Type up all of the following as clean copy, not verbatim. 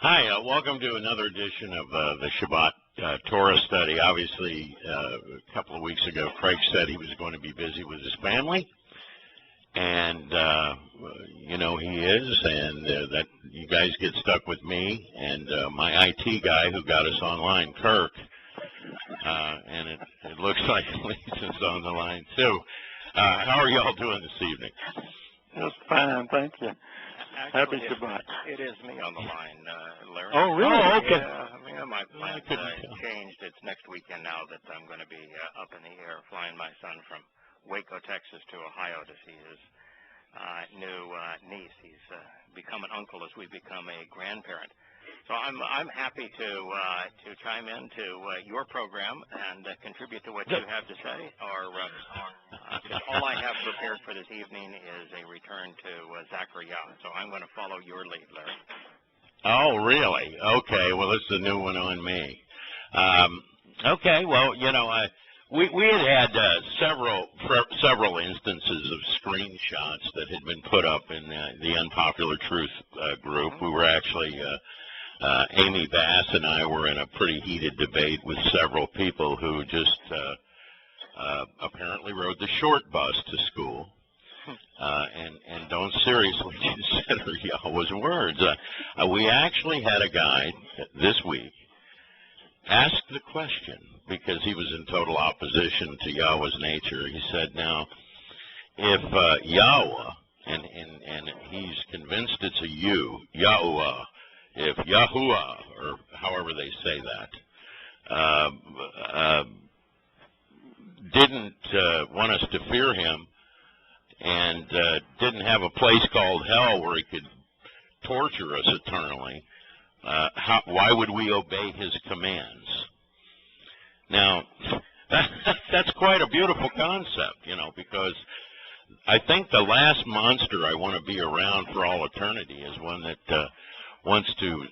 Hi, welcome to another edition of the Shabbat Torah study. Obviously, a couple of weeks ago, Craig said he was going to be busy with his family, and he is, and that you guys get stuck with me and my IT guy who got us online, Kirk, and it looks like Lisa's on the line too. How are y'all doing this evening? Just fine, thank you. Actually, Happy Shabbat. It is me on the line, Larry. Oh, really? Oh, okay. Yeah, my plans changed. It's next weekend now that I'm going to be up in the air flying my son from Waco, Texas to Ohio to see his new niece. He's become an uncle as we become a grandparent. So I'm happy to chime into your program and contribute to what you have to say. All I have prepared for this evening is a return to Zechariah. So I'm going to follow your lead, Larry. Oh, really? Okay. Well, this is a new one on me. Okay. Well, we had several instances of screenshots that had been put up in the Unpopular Truth group. We were actually Amy Bass and I were in a pretty heated debate with several people who just apparently rode the short bus to school and don't seriously consider Yahweh's words. We actually had a guy this week ask the question because he was in total opposition to Yahweh's nature. He said, now, if Yahweh, and he's convinced it's a you, Yahowah, if Yahowah, or however they say that, didn't want us to fear him and didn't have a place called hell where he could torture us eternally, why would we obey his commands? Now, that's quite a beautiful concept, because I think the last monster I want to be around for all eternity is one that wants to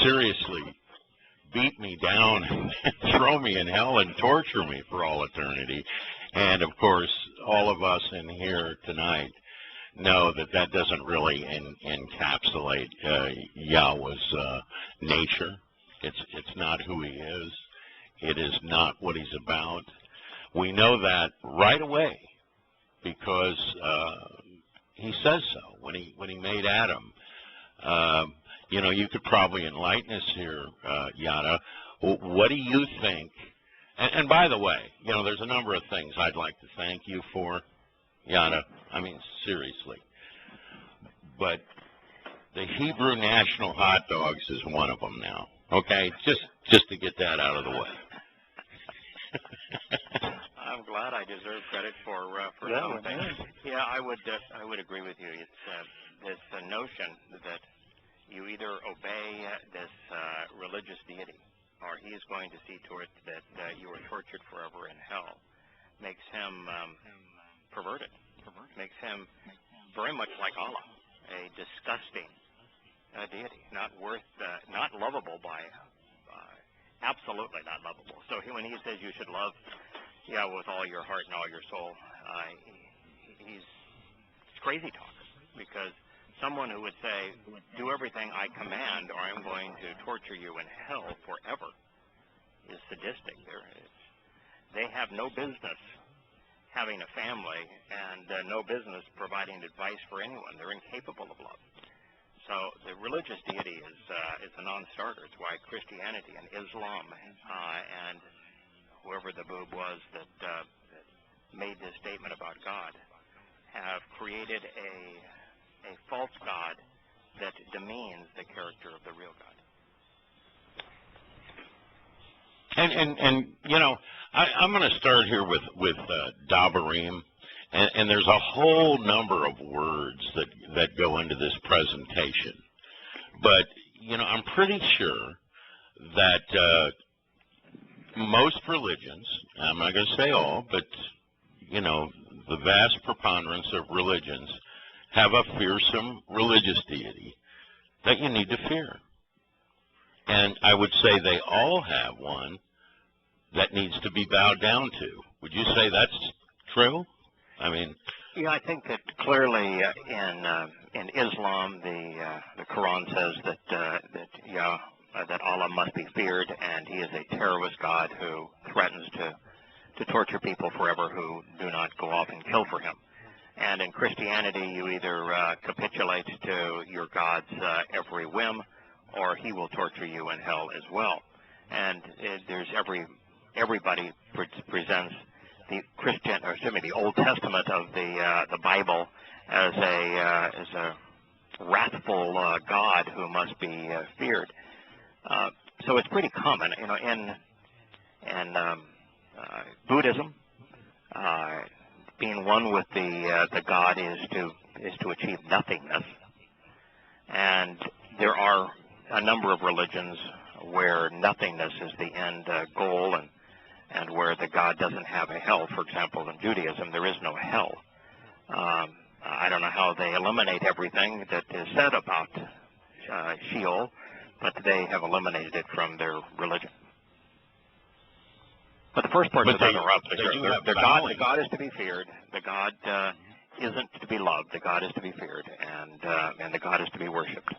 seriously beat me down and throw me in hell and torture me for all eternity. And, of course, all of us in here tonight know that that doesn't really encapsulate Yahweh's nature. It's not who he is. It is not what he's about. We know that right away because he says so when he made Adam. You could probably enlighten us here, Yada. What do you think? And by the way, there's a number of things I'd like to thank you for, Yada. I mean, seriously. But the Hebrew national hot dogs is one of them now. Okay, just to get that out of the way. I'm glad I deserve credit for something. Yeah, I would agree with you. It's this notion that you either obey this religious deity, or he is going to see to it that you are tortured forever in hell, makes him perverted, makes him very much like Allah, a disgusting deity, not lovable by, absolutely not lovable. So when he says you should love Yahweh with all your heart and all your soul, it's crazy talk, because someone who would say, do everything I command or I'm going to torture you in hell forever is sadistic. They have no business having a family and no business providing advice for anyone. They're incapable of love. So the religious deity is a non-starter. It's why Christianity and Islam and whoever the boob was that made this statement about God have created a false God that demeans the character of the real God. And I'm going to start here with Dabarim, and there's a whole number of words that go into this presentation. But, I'm pretty sure that most religions, I'm not going to say all, but, the vast preponderance of religions have a fearsome religious deity that you need to fear. And I would say they all have one that needs to be bowed down to. Would you say that's true? I mean, Yeah, I think that clearly in Islam, the Quran says that Allah must be feared, and He is a terrorist God who threatens to torture people forever who do not go off and kill for Him. And in Christianity, you either capitulate to your God's every whim, or He will torture you in hell as well. And there's everybody presents the Christian, or excuse me, the Old Testament of the Bible as a wrathful God who must be feared. So it's pretty common, you know, in Buddhism. Being one with the God is to achieve nothingness, and there are a number of religions where nothingness is the end goal, and where the God doesn't have a hell. For example, in Judaism, there is no hell. I don't know how they eliminate everything that is said about Sheol, but they have eliminated it from their religion. But the first part is interrupt. The God is to be feared. The God isn't to be loved. The God is to be feared, and the God is to be worshipped.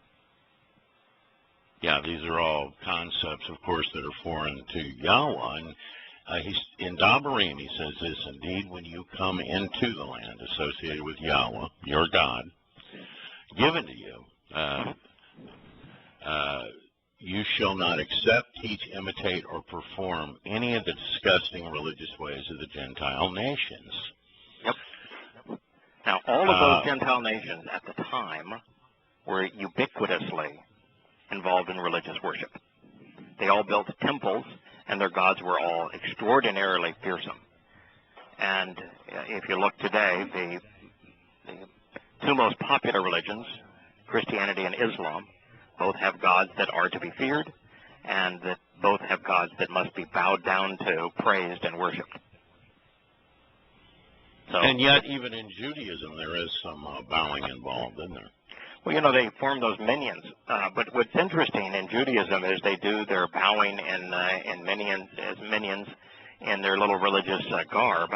Yeah, these are all concepts, of course, that are foreign to Yahweh. And in Dabarim, he says this: indeed, when you come into the land associated with Yahweh, your God, given to you, you shall not accept, teach, imitate, or perform any of the disgusting religious ways of the Gentile nations. Yep. Now, all of those Gentile nations at the time were ubiquitously involved in religious worship. They all built temples, and their gods were all extraordinarily fearsome. And if you look today, the two most popular religions, Christianity and Islam, both have gods that are to be feared, and that both have gods that must be bowed down to, praised, and worshipped. So, and yet, even in Judaism, there is some bowing involved, isn't there? Well, you know, they form those minions. But what's interesting in Judaism is they do their bowing in minions, as minions in their little religious garb,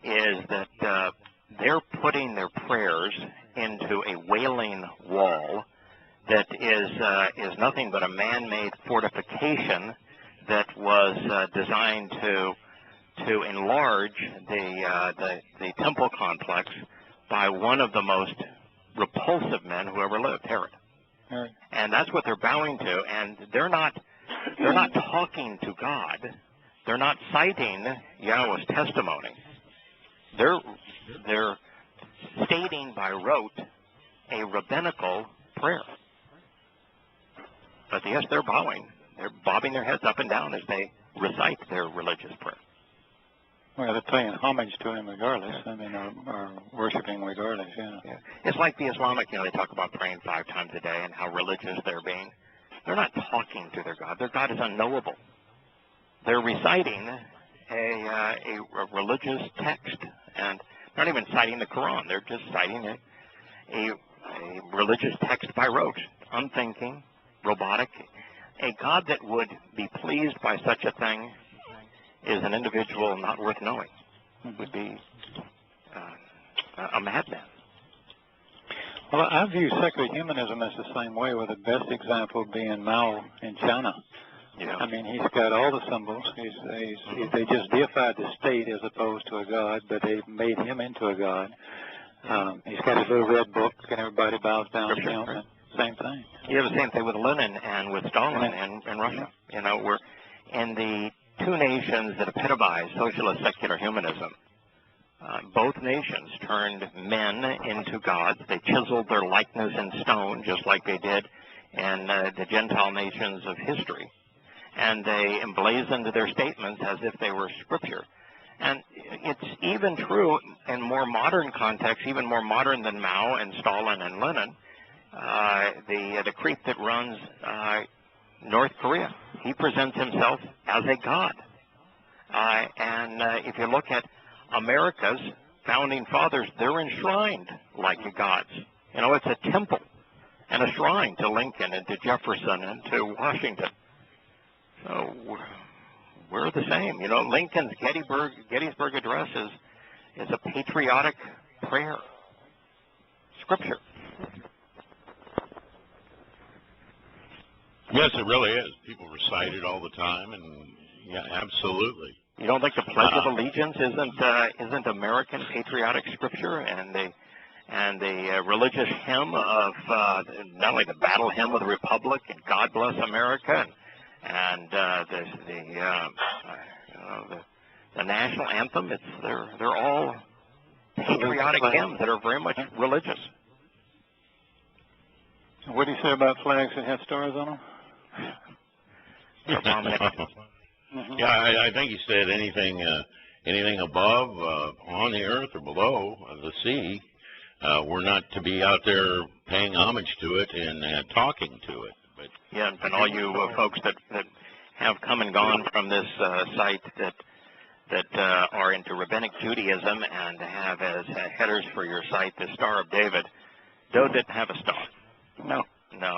is that they're putting their prayers into a wailing wall that is nothing but a man-made fortification that was designed to enlarge the temple complex by one of the most repulsive men who ever lived, Herod. And that's what they're bowing to, and they're not talking to God. They're not citing Yahweh's testimony. They're stating by rote a rabbinical prayer. But yes, they're bowing. They're bobbing their heads up and down as they recite their religious prayer. Well, they're paying homage to him regardless. I mean, or worshiping regardless, yeah. It's like the Islamic, you know, they talk about praying 5 times a day and how religious they're being. They're not talking to their God. Their God is unknowable. They're reciting a religious text, and not even citing the Quran. They're just citing a religious text by rote, unthinking, robotic. A God that would be pleased by such a thing is an individual not worth knowing. Would be a madman. Well, I view secular humanism as the same way, with the best example being Mao in China. Yeah. I mean, he's got all the symbols. They just deified the state as opposed to a god, but they made him into a god. He's got his little red book, and everybody bows down to him. And same thing. You have the same thing with Lenin and with Stalin in Russia. You know, we're in the two nations that epitomize socialist secular humanism. Both nations turned men into gods. They chiseled their likeness in stone, just like they did in the Gentile nations of history. And they emblazoned their statements as if they were scripture. And it's even true in more modern contexts, even more modern than Mao and Stalin and Lenin, the creep that runs North Korea. He presents himself as a god. And if you look at America's founding fathers, they're enshrined like gods. You know, it's a temple and a shrine to Lincoln and to Jefferson and to Washington. So we're the same. You know, Lincoln's Gettysburg Address is a patriotic prayer, Scripture. Yes, it really is. People recite it all the time, and yeah, absolutely. You don't think the Pledge of Allegiance isn't American patriotic Scripture, and the religious hymn of not only the battle hymn of the Republic and God Bless America, and the national anthem? They're all patriotic hymns that are very much religious. What do you say about flags that have stars on them? Yeah, I think he said anything above, on the earth, or below the sea, we're not to be out there paying homage to it and talking to it. But yeah, and all you folks that have come and gone from this site that are into Rabbinic Judaism and have as headers for your site the Star of David, Doe didn't have a star. No,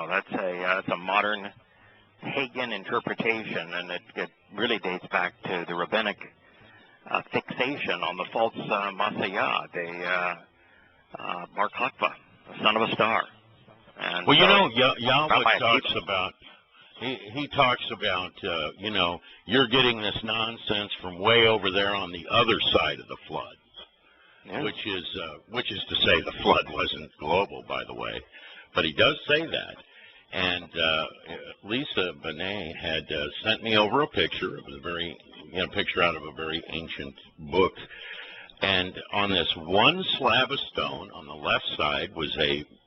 that's a modern pagan interpretation, and it really dates back to the rabbinic fixation on the false Messiah, the Bar Kokhba, the son of a star. And well, Yahweh talks about, he talks about, you're getting this nonsense from way over there on the other side of the flood, which is to say the flood wasn't global, by the way, but he does say that. And Lisa Bonet had sent me over a picture. It was a very, picture out of a very ancient book. And on this one slab of stone on the left side was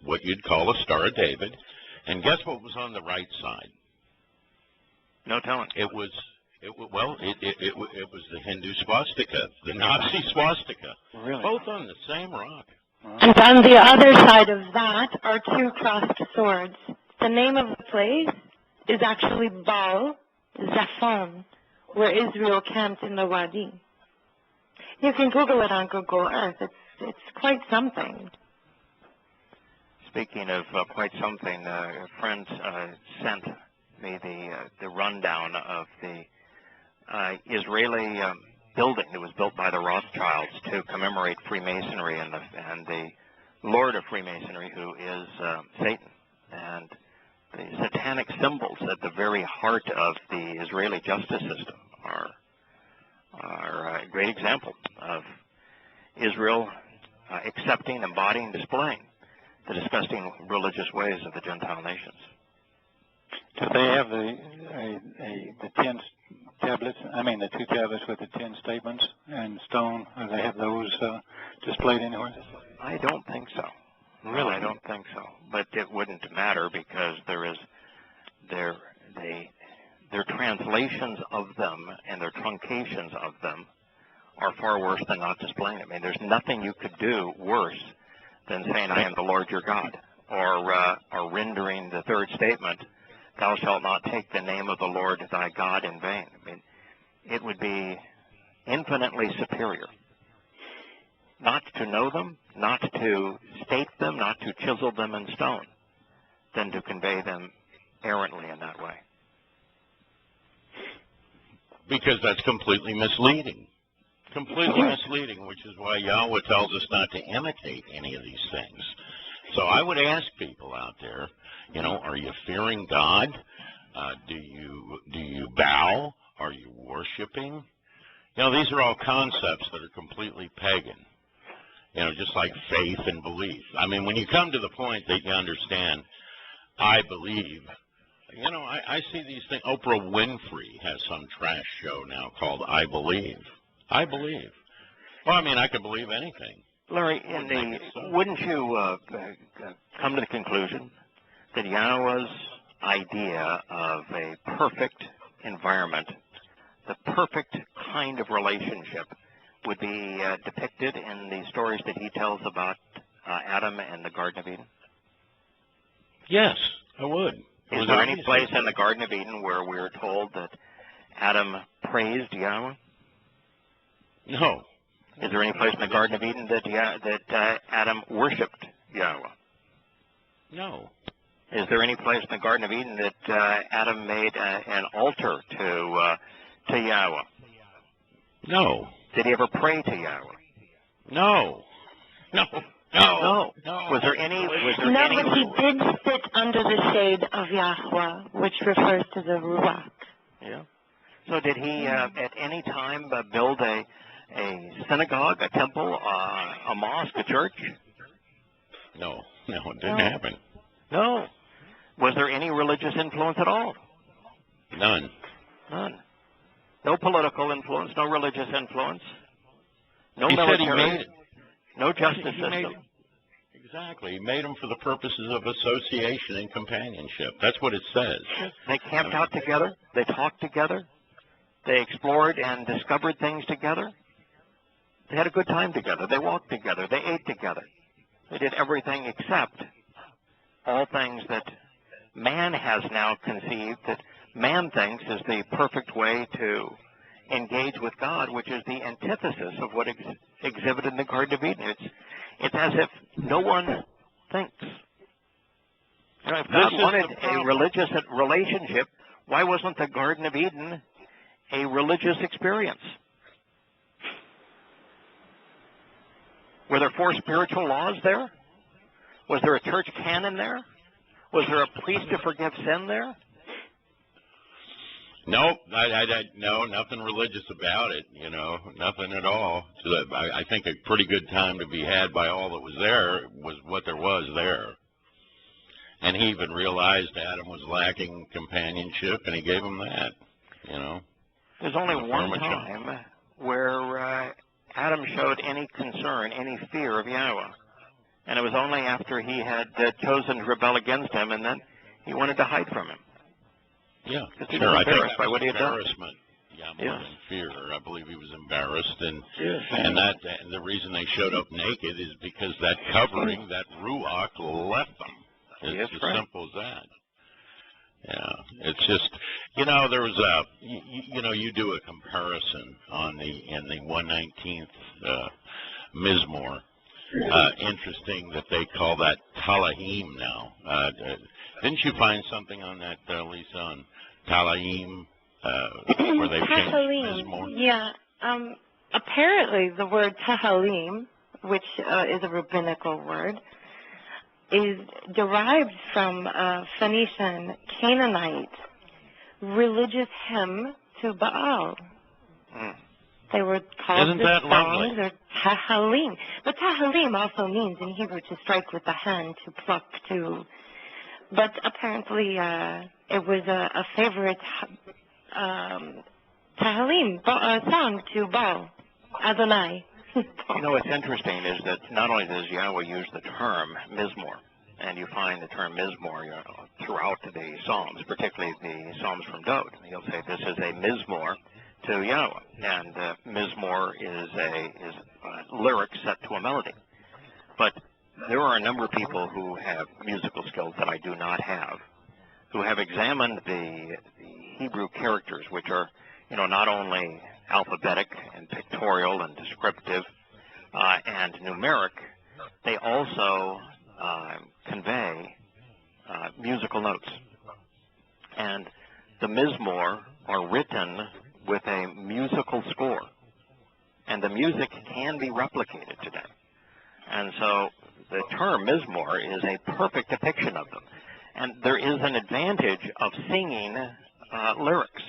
what you'd call a Star of David. And guess what was on the right side? No telling. It was the Hindu swastika, the Nazi swastika. Really? Both on the same rock. And on the other side of that are two crossed swords. The name of the place is actually Baal Zaphon, where Israel camped in the Wadi. You can Google it on Google Earth. It's quite something. Speaking of quite something, a friend sent me the rundown of the Israeli building that was built by the Rothschilds to commemorate Freemasonry and the Lord of Freemasonry, who is Satan. And the satanic symbols at the very heart of the Israeli justice system are a great example of Israel accepting, embodying, displaying the disgusting religious ways of the Gentile nations. Do they have the 10 tablets? I mean, the 2 tablets with the 10 statements and stone. Do they have those displayed anywhere? I don't think so. Really, I don't think so. But it wouldn't matter because their translations of them and their truncations of them are far worse than not displaying it. I mean, there's nothing you could do worse than saying, I am the Lord your God, or rendering the third statement, thou shalt not take the name of the Lord thy God in vain. I mean, it would be infinitely superior not to know them, not to state them, not to chisel them in stone, than to convey them errantly in that way. Because that's completely misleading. Completely misleading, which is why Yahweh tells us not to imitate any of these things. So I would ask people out there, are you fearing God? Do you bow? Are you worshiping? These are all concepts that are completely pagan. Just like faith and belief. I mean, when you come to the point that you understand, I believe, I see these things. Oprah Winfrey has some trash show now called I Believe. I believe. Well, I mean, I could believe anything. Larry, wouldn't you come to the conclusion that Yahweh's idea of a perfect environment, the perfect kind of relationship, would be depicted in the stories that he tells about Adam and the Garden of Eden? Yes, I would. Is there any place in the Garden of Eden where we're told that Adam praised Yahweh? No. Is there any place in the Garden of Eden that Adam worshipped Yahweh? No. Is there any place in the Garden of Eden that Adam made an altar to Yahweh? No. Did he ever pray to Yahweh? No. No. Was there any? No, but he did sit under the shade of Yahweh, which refers to the Ruach. Yeah. So did he at any time build a synagogue, a temple, a mosque, a church? No, it didn't happen. No. Was there any religious influence at all? None. No political influence, no religious influence, no He military, said he made it. no justice system. Exactly. He made them for the purposes of association and companionship. That's what it says. They camped out together. They talked together. They explored and discovered things together. They had a good time together. They walked together. They ate together. They did everything except all things that man has now conceived that man thinks is the perfect way to engage with God, which is the antithesis of what exhibited in the Garden of Eden. It's as if no one thinks. You know, if God wanted a religious relationship, why wasn't the Garden of Eden a religious experience? Were there 4 spiritual laws there? Was there a church canon there? Was there a priest to forgive sin there? Nope, no, nothing religious about it, nothing at all. So I think a pretty good time to be had by all that was there was what there was there. And he even realized Adam was lacking companionship, and he gave him that, There's only one time where Adam showed any concern, any fear of Yahweh. And it was only after he had chosen to rebel against him, and then he wanted to hide from him. Yeah, sure. I think by what he had done. Embarrassment. Yeah, more than fear. I believe he was embarrassed, and the reason they showed up naked is because that covering, that ruach, left them. It's as simple as that. Yeah, it's just there was you do a comparison in the 119th Mizmor. Interesting that they call that Talahim now. Didn't you find something on that, Lisa, on Talahim, where they changed Mizmor? Yeah. Apparently, the word Tahalim, which is a rabbinical word, is derived from Phoenician Canaanite religious hymn to Baal. They were called songs or Tahalim. But Tahalim also means in Hebrew to strike with the hand, to pluck, to... But apparently it was a favorite Tahalim song to Baal, Adonai. What's interesting is that not only does Yahweh use the term Mizmor, and you find the term Mizmor throughout the Psalms, particularly the Psalms from Dod. He'll say this is a Mizmor to Yahweh, and Mizmor is lyrics set to a melody. But there are a number of people who have musical skills that I do not have, who have examined the Hebrew characters, which are, not only alphabetic and pictorial and descriptive and numeric, they also convey musical notes. And the Mizmor are written with a musical score, and the music can be replicated today. And so the term Mizmor is a perfect depiction of them. And there is an advantage of singing lyrics.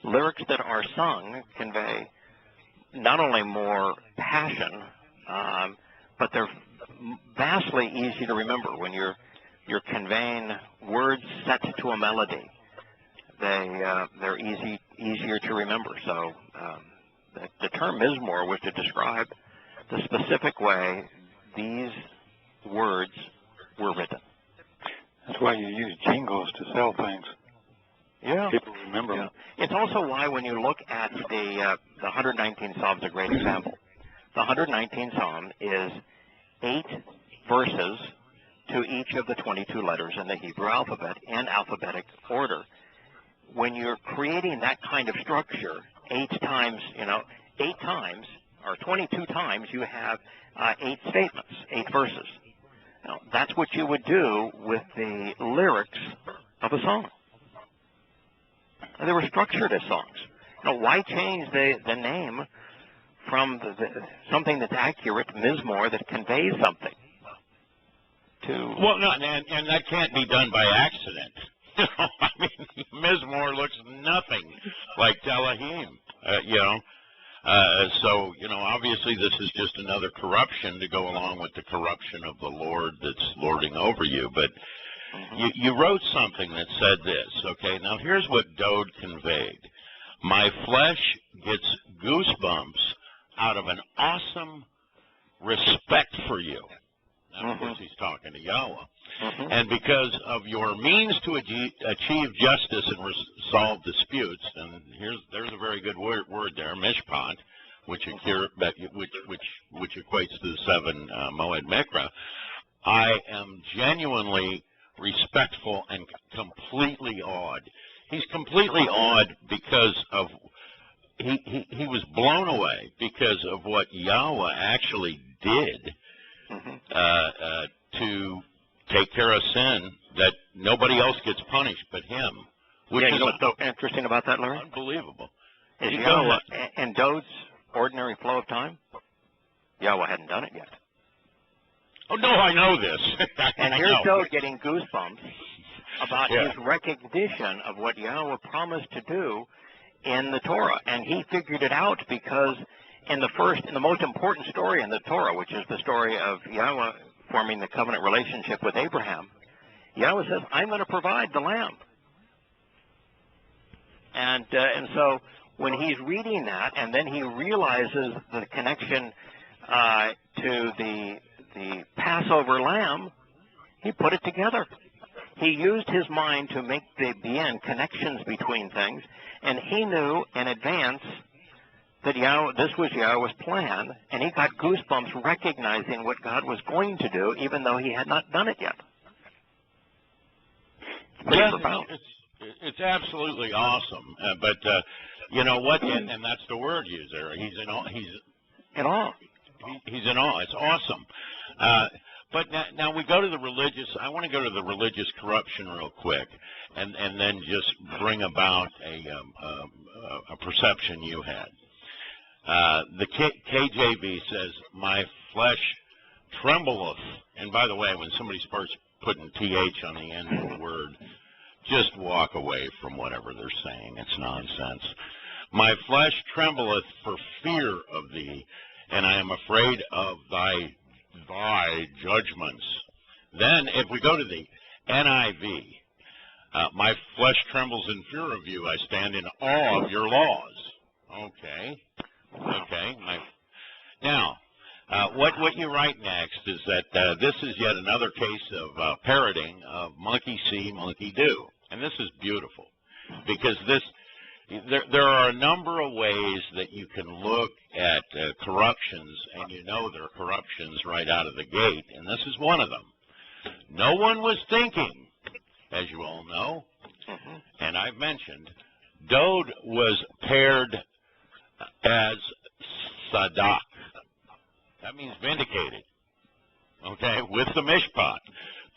Lyrics that are sung convey not only more passion, but they're vastly easy to remember. When you're conveying words set to a melody, they're easier to remember. So the term Mizmor was to describe the specific way these words were written. That's why you use jingles to sell things. Yeah. People remember them. It's also why when you look at the 119th Psalm is a great example. The 119th Psalm is 8 verses to each of the 22 letters in the Hebrew alphabet in alphabetic order. When you're creating that kind of structure, 8 times or 22 times, you have 8 statements, 8 verses. Now, that's what you would do with the lyrics of a song. They were structured as songs. Why change the name from something that's accurate, Mizmor, that conveys something. Well, no, and that can't be done by accident. I mean, Mizmor looks nothing like Telahim, So, obviously this is just another corruption to go along with the corruption of the Lord that's lording over you. But you wrote something that said this, okay? Now, here's what Dode conveyed. My flesh gets goosebumps out of an awesome respect for you. Now, of course, he's talking to Yahweh. And because of your means to achieve justice and resolve disputes, and there's a very good word there, mishpat, which equates to the 7 Moed Mikra, I am genuinely respectful and completely awed. He's completely awed because of he was blown away because of what Yahweh actually did to take care of sin, that nobody else gets punished but him. Which is what's so interesting about that, Larry? Unbelievable. Is Yahweh, in Dode's ordinary flow of time, Yahweh hadn't done it yet. Oh, no, I know this. And here's Dode getting goosebumps about his recognition of what Yahweh promised to do in the Torah. And he figured it out because in the most important story in the Torah, which is the story of Yahweh forming the covenant relationship with Abraham, Yahweh says, I'm going to provide the lamb. And so when he's reading that, and then he realizes the connection to the Passover lamb, he put it together. He used his mind to make the bien connections between things, and he knew in advance that this was Yahweh's plan, and he got goosebumps recognizing what God was going to do, even though he had not done it yet. Pretty profound. It's absolutely awesome. But you know what? And that's the word used there. He's in awe. He's in awe. He's in awe. It's awesome. But now we go to the religious. I want to go to the religious corruption real quick, and then just bring about a perception you had. The KJV says, "My flesh trembleth." And by the way, when somebody starts putting th on the end of the word, just walk away from whatever they're saying. It's nonsense. My flesh trembleth for fear of thee, and I am afraid of thy judgments. Then, if we go to the NIV, my flesh trembles in fear of you. I stand in awe of your laws. Okay. Now, what you write next is that this is yet another case of parroting of monkey see, monkey do. And this is beautiful, because there are a number of ways that you can look at corruptions, and you know they're corruptions right out of the gate, and this is one of them. No one was thinking, as you all know, and I've mentioned, Dode was paired as Sadak. That means vindicated, okay, with the mishpat,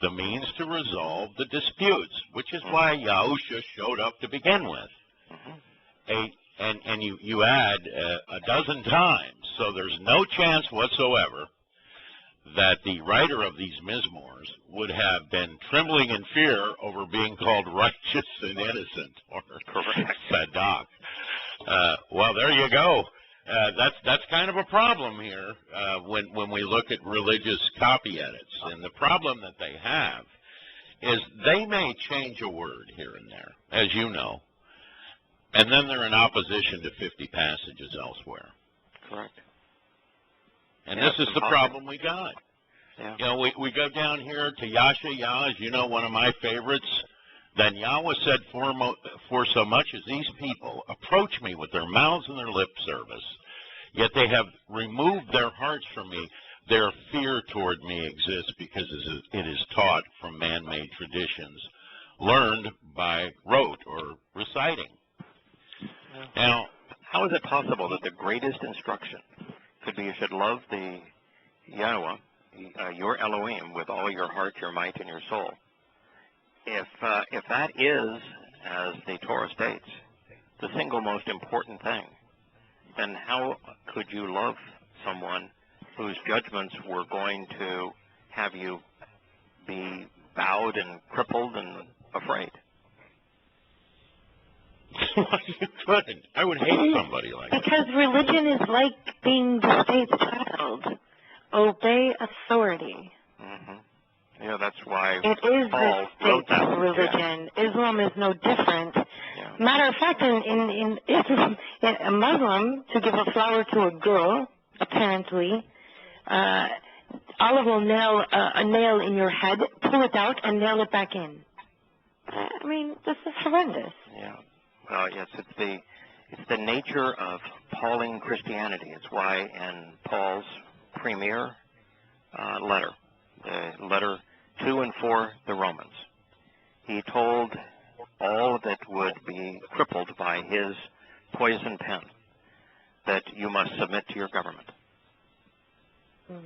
the means to resolve the disputes, which is why Yahusha showed up to begin with. And you add a dozen times, so there's no chance whatsoever that the writer of these Mizmors would have been trembling in fear over being called righteous and innocent, or Sadak. Well, there you go. That's kind of a problem here when we look at religious copy edits. And the problem that they have is they may change a word here and there, as you know, and then they're in opposition to 50 passages elsewhere. Correct. And this is the problem we got. Yeah. You know, we go down here to Yah, as you know, one of my favorites. Then Yahweh said, for so much as these people approach me with their mouths and their lip service, yet they have removed their hearts from me, their fear toward me exists because it is taught from man-made traditions, learned by rote or reciting. Now, how is it possible that the greatest instruction could be you should love the Yahweh, your Elohim, with all your heart, your might, and your soul? If that is, as the Torah states, the single most important thing, then how could you love someone whose judgments were going to have you be bowed and crippled and afraid? You couldn't. I would hate somebody like that. Because religion is like being the state's child. Obey authority. Mm-hmm. Yeah, that's why It is Paul the wrote state's that. religion. Yeah. Islam is no different. Yeah. Matter of fact, in Islam, a Muslim, to give a flower to a girl, apparently, Allah will nail a nail in your head, pull it out, and nail it back in. I mean, this is horrendous. Yeah. Yes, it's the nature of Pauline Christianity. It's why in Paul's premier letter, the letter to and for the Romans, he told all that would be crippled by his poison pen that you must submit to your government.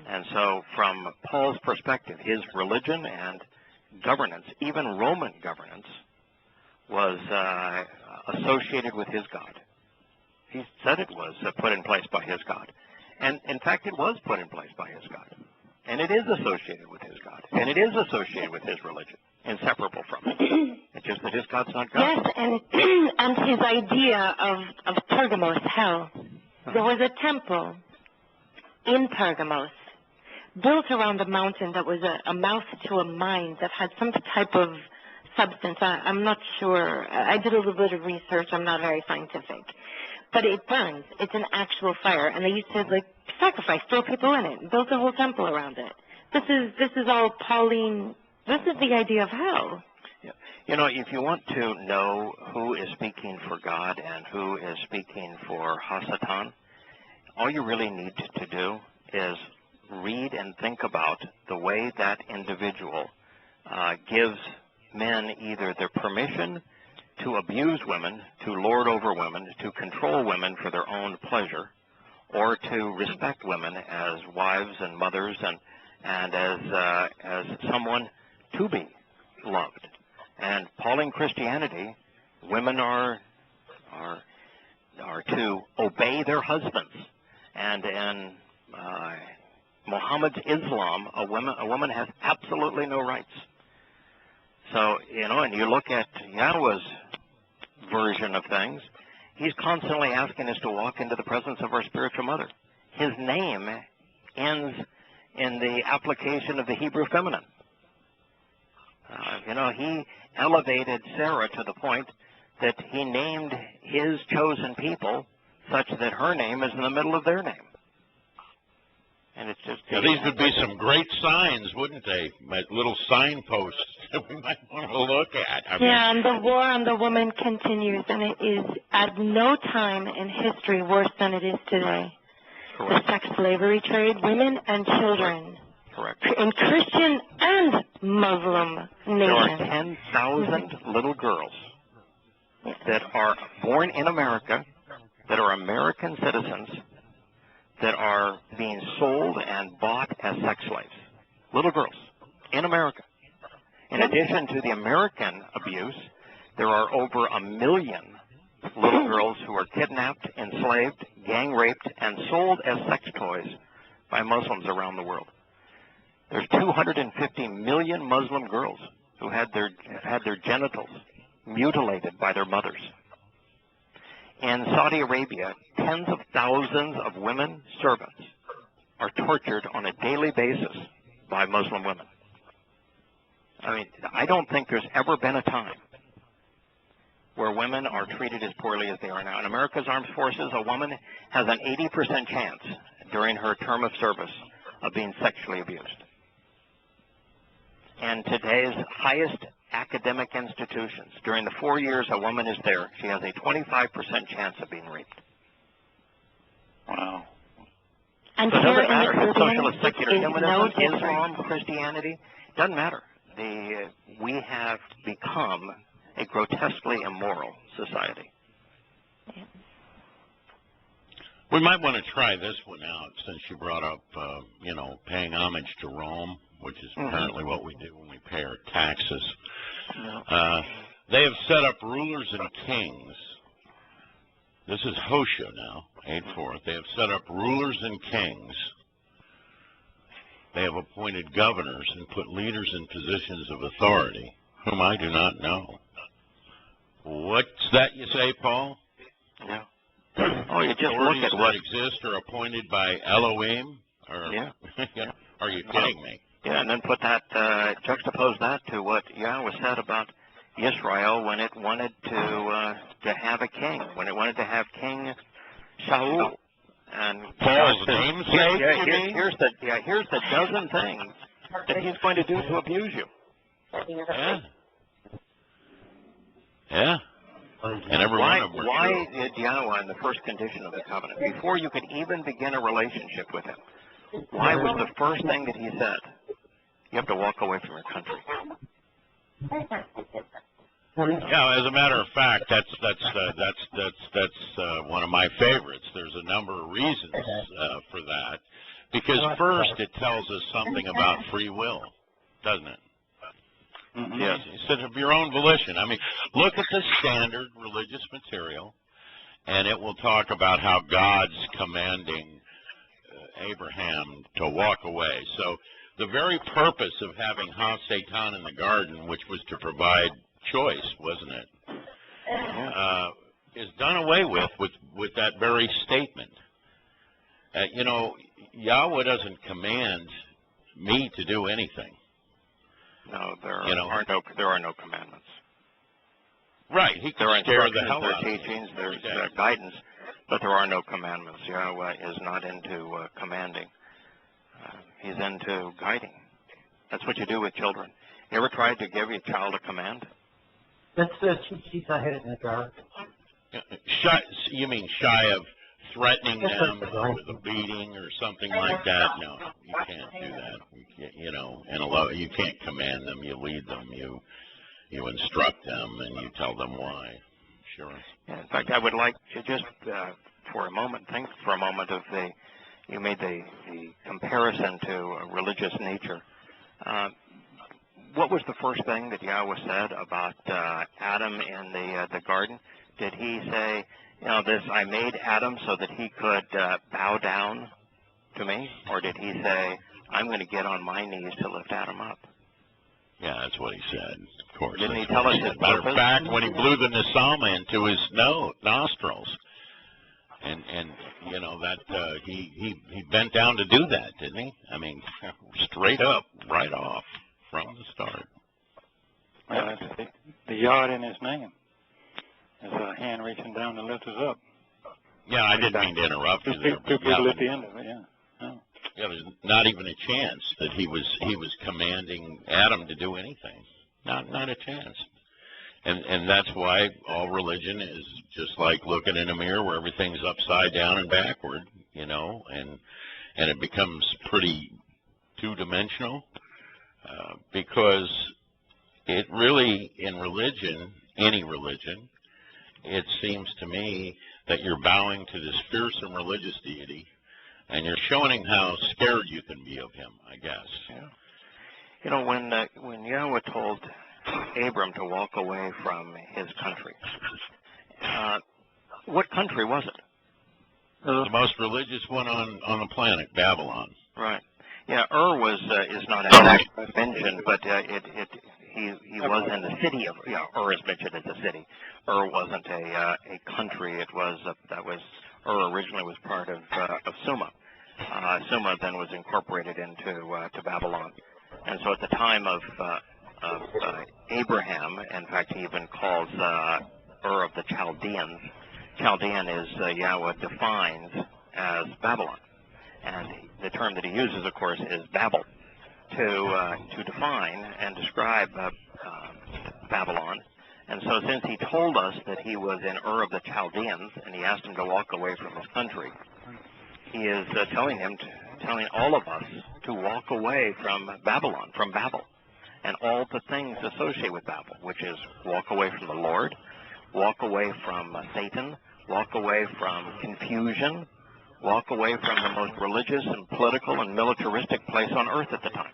And so from Paul's perspective, his religion and governance, even Roman governance, was associated with his God. He said it was put in place by his God. And in fact, it was put in place by his God. And it is associated with his God. And it is associated with his religion, inseparable from it. It's just that his God's not God. Yes, and his idea of Pergamos, hell. There was a temple in Pergamos, built around a mountain that was a mouth to a mine that had some type of substance. I'm not sure. I did a little bit of research. I'm not very scientific. But it burns. It's an actual fire. And they used to, sacrifice, throw people in it, built a whole temple around it. This is all Pauline. This is the idea of hell. Yeah. You know, if you want to know who is speaking for God and who is speaking for Hasatan, all you really need to do is read and think about the way that individual gives men either their permission to abuse women, to lord over women, to control women for their own pleasure, or to respect women as wives and mothers and as someone to be loved. And Pauline Christianity, women are to obey their husbands, and in Muhammad's Islam, a woman has absolutely no rights. So, and you look at Yahweh's version of things, he's constantly asking us to walk into the presence of our spiritual mother. His name ends in the application of the Hebrew feminine. He elevated Sarah to the point that he named his chosen people such that her name is in the middle of their name. And it's just... Yeah, these would be some great signs, wouldn't they? Little signposts that we might want to look at. And the war on the woman continues, and it is at no time in history worse than it is today. Correct. The sex slavery trade, women and children. Correct. In Christian and Muslim nations. There are 10,000 little girls that are born in America, that are American citizens, that are being sold and bought as sex slaves. Little girls in America. In addition to the American abuse, there are over 1 million little girls who are kidnapped, enslaved, gang raped, and sold as sex toys by Muslims around the world. There's 250 million Muslim girls who had their genitals mutilated by their mothers. In Saudi Arabia, tens of thousands of women servants are tortured on a daily basis by Muslim women. I mean, I don't think there's ever been a time where women are treated as poorly as they are now. In America's Armed Forces, a woman has an 80% chance during her term of service of being sexually abused. And today's highest academic institutions, during the 4 years a woman is there, she has a 25% chance of being raped. Wow. And So it here doesn't in matter the if socialist, secular Caribbean, it is no humanism, different. Islam, Christianity, doesn't matter. We have become a grotesquely immoral society. We might want to try this one out since you brought up, paying homage to Rome, which is apparently what we do when we pay our taxes. They have set up rulers and kings This is Hosea now, 8:4. They have set up rulers and kings. They have appointed governors and put leaders in positions of authority, whom I do not know. What's that you say, Paul? Yeah. Oh, you just look at that what exist are appointed by Elohim? Or, Yeah. Are you kidding me? Yeah, and then put that, juxtapose that to what Yahweh said about Israel when it wanted to have a king, when it wanted to have King Shaul. And Paul's namesake, you mean? here's the dozen things that he's going to do to abuse you. Yeah. Yeah. And every one of them Why are true. did Yahweh, in the first condition of the covenant, before you could even begin a relationship with him, why was the first thing that he said, you have to walk away from your country? Yeah, as a matter of fact, that's one of my favorites. There's a number of reasons for that, because first it tells us something about free will, doesn't it? Mm-hmm. Yes. Instead of your own volition. I mean, look at the standard religious material, and it will talk about how God's commanding Abraham to walk away. So the very purpose of having Ha-Satan in the garden, which was to provide choice, wasn't it, is done away with that very statement. You know, Yahweh doesn't command me to do anything. No, there are no commandments. Right, he There are can scare instructions, the hell there out are of me. teachings, there's guidance, but there are no commandments. Yahweh is not into commanding. He's into guiding. That's what you do with children. You ever tried to give your child a command? That's the cheat sheets I had in the jar. You mean shy of threatening them with a beating or something like that? No, you can't do that. You know, and you can't command them. You lead them. You instruct them, and you tell them why. Sure. Yeah, in fact, I would like to just for a moment think for a moment of you made the comparison to religious nature. What was the first thing that Yahweh said about Adam in the garden? Did he say, you know, I made Adam so that he could bow down to me? Or did he say, I'm going to get on my knees to lift Adam up? Yeah, that's what he said. Of course. Didn't he tell us his Matter of purpose? fact, when he blew the Nesama into his nostrils, and you know that he bent down to do that, didn't he? I mean, straight up, right off from the start. Well, that's the yod in his name. There's a hand reaching down to lift us up. Yeah, I didn't mean to interrupt you there. Two people at the end of it, yeah. Oh. Yeah, there's not even a chance that he was commanding Adam to do anything. Not a chance. And that's why all religion is just like looking in a mirror where everything's upside down and backward, you know, and it becomes pretty two-dimensional because it really, in religion, any religion, it seems to me that you're bowing to this fearsome religious deity, and you're showing him how scared you can be of him, I guess. Yeah. You know, when Yahweh told Abram to walk away from his country, what country was it? The most religious one on the planet, Babylon. Right. Yeah, is not actually mentioned, but he was in the city of, Ur is mentioned as a city. Ur wasn't a country. It was Ur originally was part of Sumah. Sumah then was incorporated into to Babylon, and so at the time of Abraham, in fact, he even calls Ur of the Chaldeans. Chaldean is Yahweh defines as Babylon, and the term that he uses, of course, is Babel to define and describe Babylon. And so since he told us that he was in Ur of the Chaldeans and he asked him to walk away from his country, he is telling all of us to walk away from Babylon, from Babel, and all the things associated with Babel, which is walk away from the Lord, walk away from Satan, walk away from confusion, walk away from the most religious and political and militaristic place on earth at the time.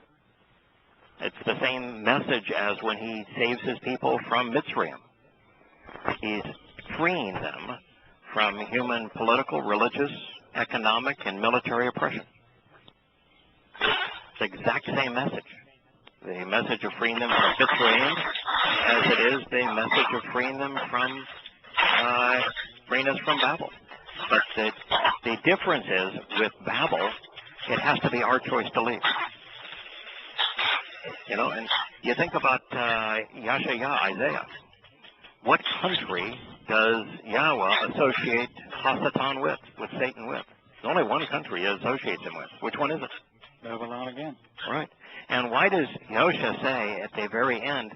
It's the same message as when he saves his people from Mitzrayim. He's freeing them from human political, religious, economic, and military oppression. It's the exact same message. The message of freeing them from Mitzrayim as it is the message of freeing them from freeing us from Babel. But the difference is with Babel, it has to be our choice to leave. You know, and you think about Yahshua, Isaiah. What country does Yahweh associate Hasatan with Satan with? There's only one country he associates him with. Which one is it? Babylon again. Right. And why does Yahshua say at the very end,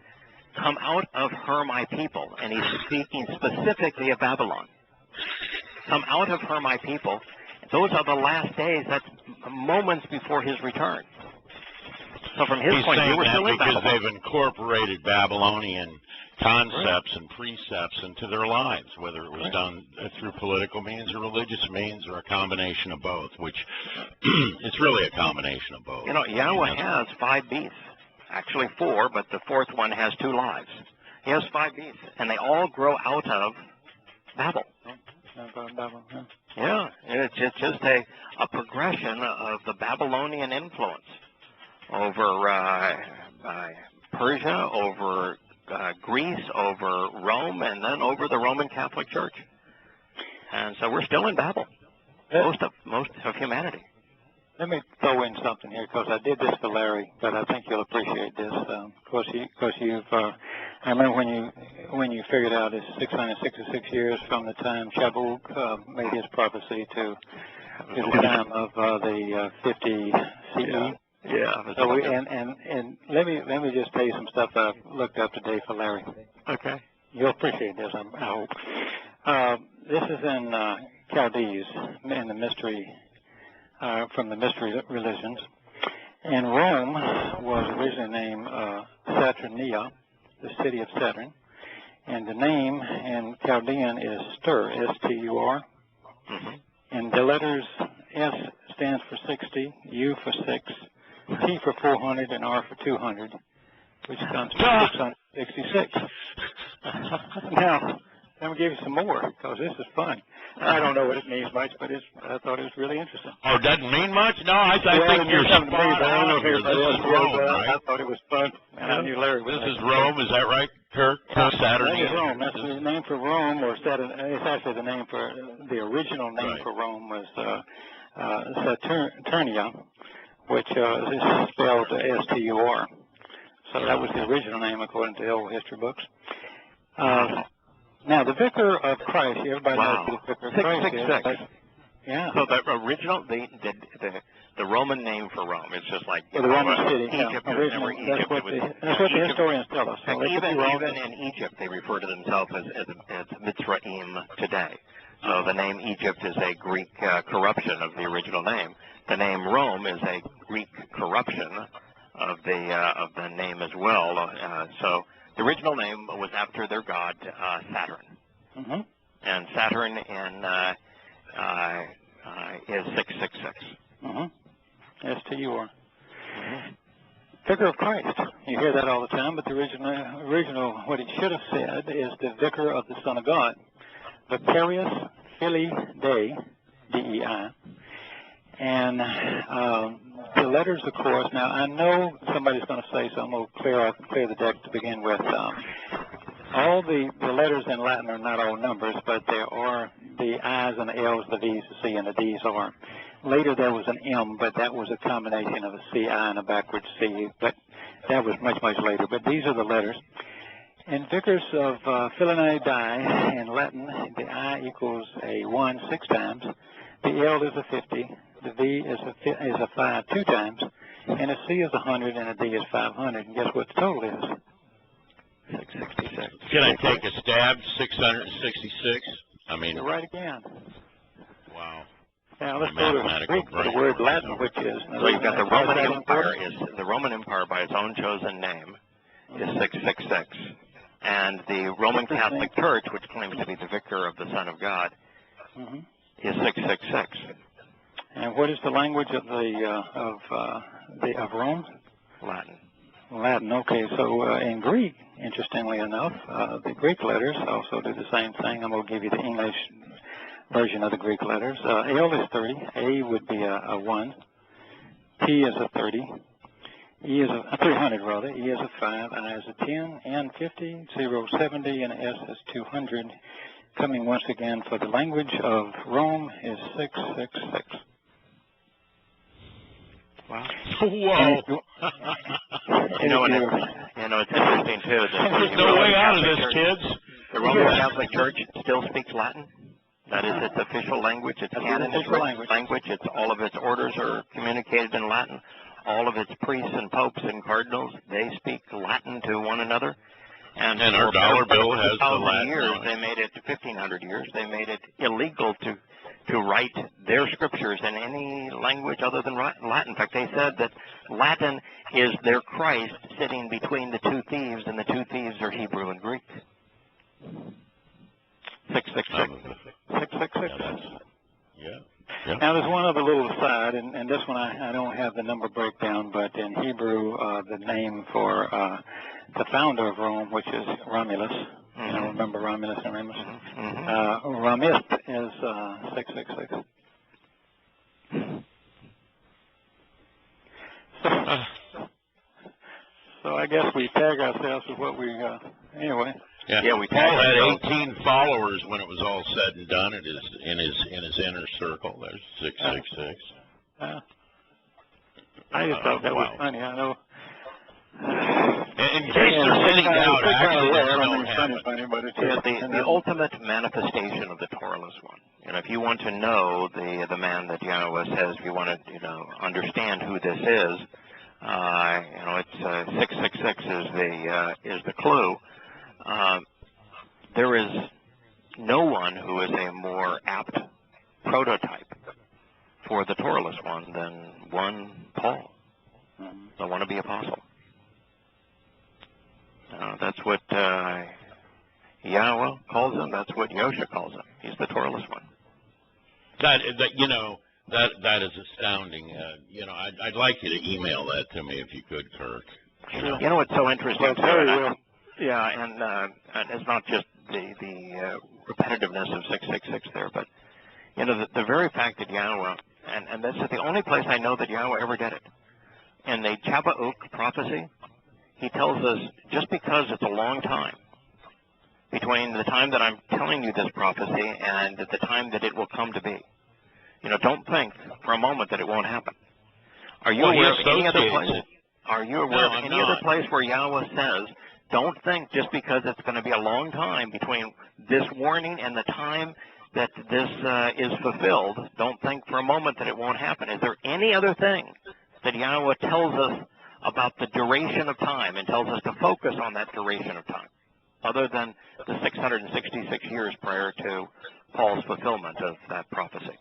come out of her, my people? And he's speaking specifically of Babylon. Come out of her, my people. Those are the last days. That's moments before his return. So from his point of view, we're still in Babylon. Because they've incorporated Babylonian concepts and precepts into their lives, whether it was done through political means or religious means or a combination of both, which it's really a combination of both. You know, Yahweh has 5 beasts. Actually 4, but the 4th one has 2 lives. He has 5 beasts, and they all grow out of Babel. Yeah, it's just a progression of the Babylonian influence over Persia, over Greece, over Rome, and then over the Roman Catholic Church. And so we're still in Babel, most of humanity. Let me throw in something here, because I did this for Larry, but I think you'll appreciate this. Because you've, I remember when you figured out it's 666 years from the time Shabbat made his prophecy to the time of the 50 CE. Yeah. So and let me just tell you some stuff that I've looked up today for Larry. Okay. You'll appreciate this, I hope. This is in Chaldees, in the mystery. From the mystery religions. And Rome was originally named Saturnia, the city of Saturn. And the name in Chaldean is Stur, S-T-U-R. Mm-hmm. And the letters S stands for 60, U for 6, T for 400, and R for 200, which comes to 666. Now, let me give you some more, because this is fun. I don't know what it means much, but I thought it was really interesting. Oh, it doesn't mean much? No, I think you're spot on. This is Rome, right? I thought it was fun, and I knew Larry was. This is Rome, is that right, Kirk? Saturn. That is Rome. That's the name for Rome, or Saturn. It's actually the name for the original name for Rome was Saturnia, which is spelled S-T-U-R. So that was the original name according to the old history books. Now, the Vicar of Christ, everybody knows who the Vicar of Christ is. Yeah. So the original, the Roman name for Rome, it's just like the Roman city. Egypt. That's what the historians tell us. So even in Egypt, they refer to themselves as Mitzrayim today. So the name Egypt is a Greek corruption of the original name. The name Rome is a Greek corruption of the name as well. So the original name was after their god Saturn, and Saturn is 666. S-T-U-R. Vicar of Christ. You hear that all the time, but the original, what it should have said is the Vicar of the Son of God. Vicarius Filii Dei, D-E-I. And the letters, of course, now I know somebody's going to say, so I'm going to clear the deck to begin with. All the letters in Latin are not all numbers, but there are the I's and the L's, the V's, the C, and the D's are. Later there was an M, but that was a combination of a C-I and a backwards C, but that was much, much later. But these are the letters. In Vicars of Filii Dei, in Latin, the I equals a 1 6 times, the L is a 50, the V is a 5 2 times, and a C is 100, and a D is 500. And guess what the total is? 666. Can I take a stab? 666? I mean, you're right again. Wow. Now let's go to Greek for the word Latin, which is. So you've got the Roman Empire. The Roman Empire, by its own chosen name, is 666, and the Roman Catholic Church, which claims to be the Vicar of the Son of God, is 666. And what is the language of Rome? Latin. Latin. Okay. So in Greek, interestingly enough, the Greek letters also do the same thing. I'm going to give you the English version of the Greek letters. L is 30. A would be a 1. T is a 30. E is a 300 rather. E is a 5. I is a 10. N 50. 0 70. And S is 200. Coming once again for the language of Rome is 666. Wow. Whoa. It's interesting too. There's no way out of this, kids. The Roman Catholic Church still speaks Latin. That is its official language. Its canon is language. It's all of its orders are communicated in Latin. All of its priests and popes and cardinals, they speak Latin to one another. And our dollar bill has the 1,000 Latin. years, they made it 1,500 years. They made it illegal to write their scriptures in any language other than Latin. In fact, they said that Latin is their Christ sitting between the two thieves, and the two thieves are Hebrew and Greek. 666. 666. Yeah. Now, there's one other little aside, and this one I don't have the number breakdown, but in Hebrew, the name for the founder of Rome, which is Romulus. You know, remember Romulus and Remus? Romus is 666. So I guess we tag ourselves with what we anyway. Yeah, Paul had 18 followers when it was all said and done. It is in his inner circle. There's 666. I just thought that was funny. I know. In case there's any doubt, the ultimate manifestation of the Torahless one. And if you want to know the man that Yahweh says, if you want to understand who this is, it's 666 is the clue. There is no one who is a more apt prototype for the Torahless one than one Paul, the wannabe apostle. That's what Yahweh calls him. That's what Yosha calls him. He's the Torahless one. That is astounding. I'd like you to email that to me if you could, Kirk. You know what's so interesting? And it's not just the repetitiveness of 666 there, but the very fact that Yahweh, and this is the only place I know that Yahweh ever did it. In the Shabbat prophecy, he tells us just because it's a long time between the time that I'm telling you this prophecy and the time that it will come to be. Don't think for a moment that it won't happen. Are you aware of any other place? Are you aware of any other place where Yahweh says, don't think just because it's going to be a long time between this warning and the time that this is fulfilled, don't think for a moment that it won't happen. Is there any other thing that Yahweh tells us about the duration of time and tells us to focus on that duration of time, other than the 666 years prior to Paul's fulfillment of that prophecy?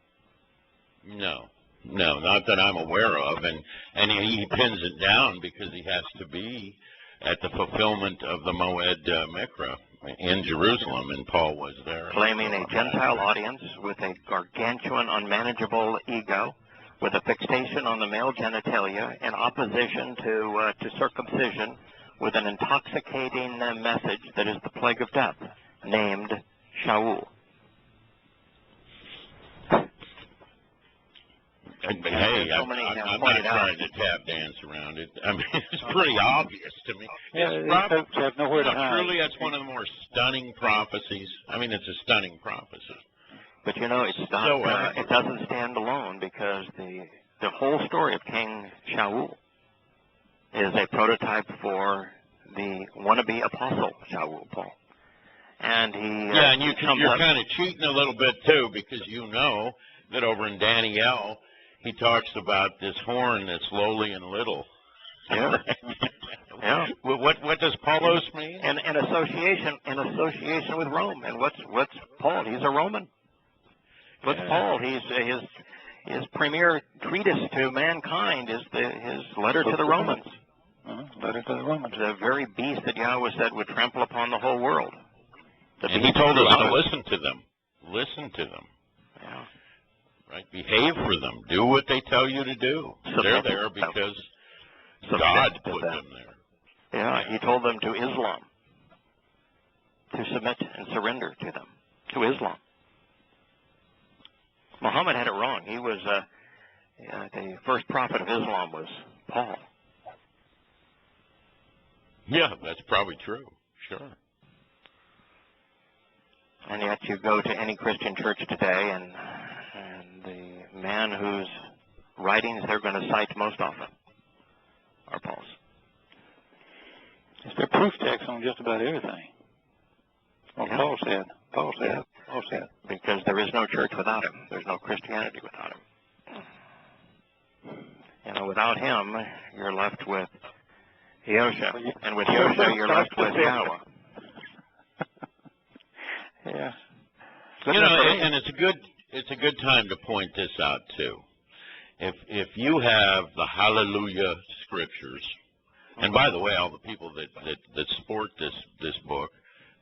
No, not that I'm aware of, and he pins it down because he has to be at the fulfillment of the Moed Mikra in Jerusalem, and Paul was there. Claiming a Gentile audience with a gargantuan, unmanageable ego, with a fixation on the male genitalia in opposition to circumcision, with an intoxicating message that is the plague of death, named Shaul. Hey, I'm not trying to tap dance around it. I mean, it's pretty obvious to me. Have nowhere to hide. Truly, that's one of the more stunning prophecies. I mean, it's a stunning prophecy. But it's not. It doesn't stand alone, because the whole story of King Shaul is a prototype for the wannabe apostle Shaul, Paul. And and you're kind of cheating a little bit too, because that over in Daniel, he talks about this horn that's lowly and little. Yeah. Yeah. What does Paulos mean? And association with Rome. And what's Paul? He's a Roman. What's Paul? His premier treatise to mankind is his letter to the Romans. Letter to the Romans. The very beast that Yahweh said would trample upon the whole world. And he told us to listen to them. Listen to them. Yeah. Right? Behave for them. Do what they tell you to do. They're there because God put them there. Yeah, he told them to Islam, to submit and surrender to them, to Islam. Muhammad had it wrong. He was the first prophet of Islam was Paul. Yeah, that's probably true. Sure. And yet you go to any Christian church today, and the man whose writings they're going to cite most often are Paul's. It's their proof text on just about everything. Well, Yeah. Paul said. Yeah. Paul said. Because there is no church without him. There's no Christianity without him. You know, without him, you're left with Yahweh, and with Yahweh, you're left with Yahweh. Yeah. You know, and it's a good time to point this out too. If you have the Hallelujah scriptures, and by the way, all the people that sport this book,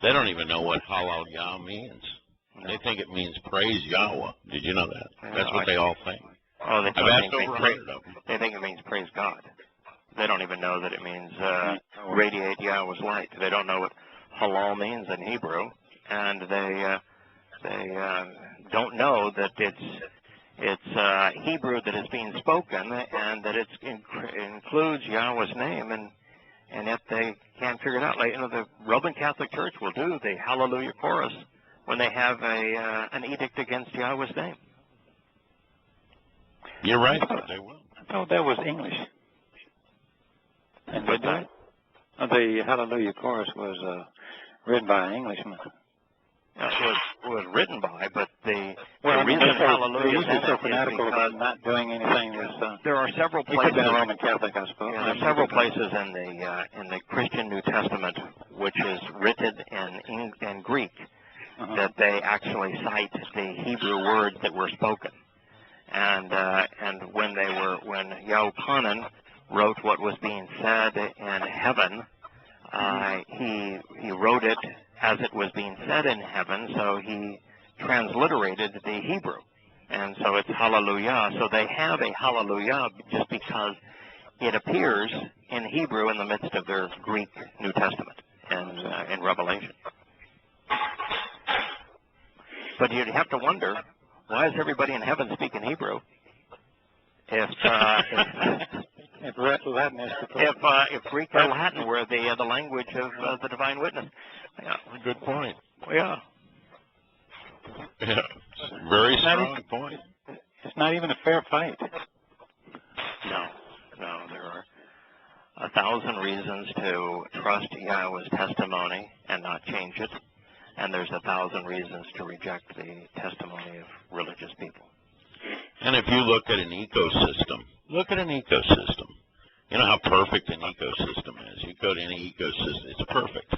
they don't even know what Hallelujah means. They think it means praise Yahweh. Did you know that? That's what they all think. Oh, they I've asked over 100 of them. They think it means praise God. They don't even know that it means radiate Yahweh's light. They don't know what halal means in Hebrew, and they don't know that it's Hebrew that is being spoken, and that it includes Yahweh's name, and yet they can't figure it out. Like, you know, the Roman Catholic Church will do the Hallelujah chorus when they have an edict against Yahweh's name. You're right. They will. Oh, that was English. And What's that? The Hallelujah chorus was written by an Englishman. It was written by, but the Well, reason Hallelujah they is usually so in it fanatical is about because not doing anything that's there are several he could have places. been a Roman Catholic, I suppose. Yeah, there are several places in the Christian New Testament which is written in Greek that they actually cite the Hebrew words that were spoken, and when Yahuchanan wrote what was being said in heaven, he wrote it as it was being said in heaven, so he transliterated the Hebrew, and so it's Hallelujah. So they have a Hallelujah just because it appears in Hebrew in the midst of their Greek New Testament and in Revelation. But you'd have to wonder, why is everybody in heaven speaking Hebrew if Latin is if Greek or Latin were the language of the divine witness? Yeah. Good point. Yeah. Yeah. Very strong point. It's not even a fair fight. No, there are 1,000 reasons to trust Yahweh's testimony and not change it, and there's 1,000 reasons to reject the testimony of religious people. And if you look at an ecosystem, You know how perfect an ecosystem is. You go to any ecosystem, it's perfect.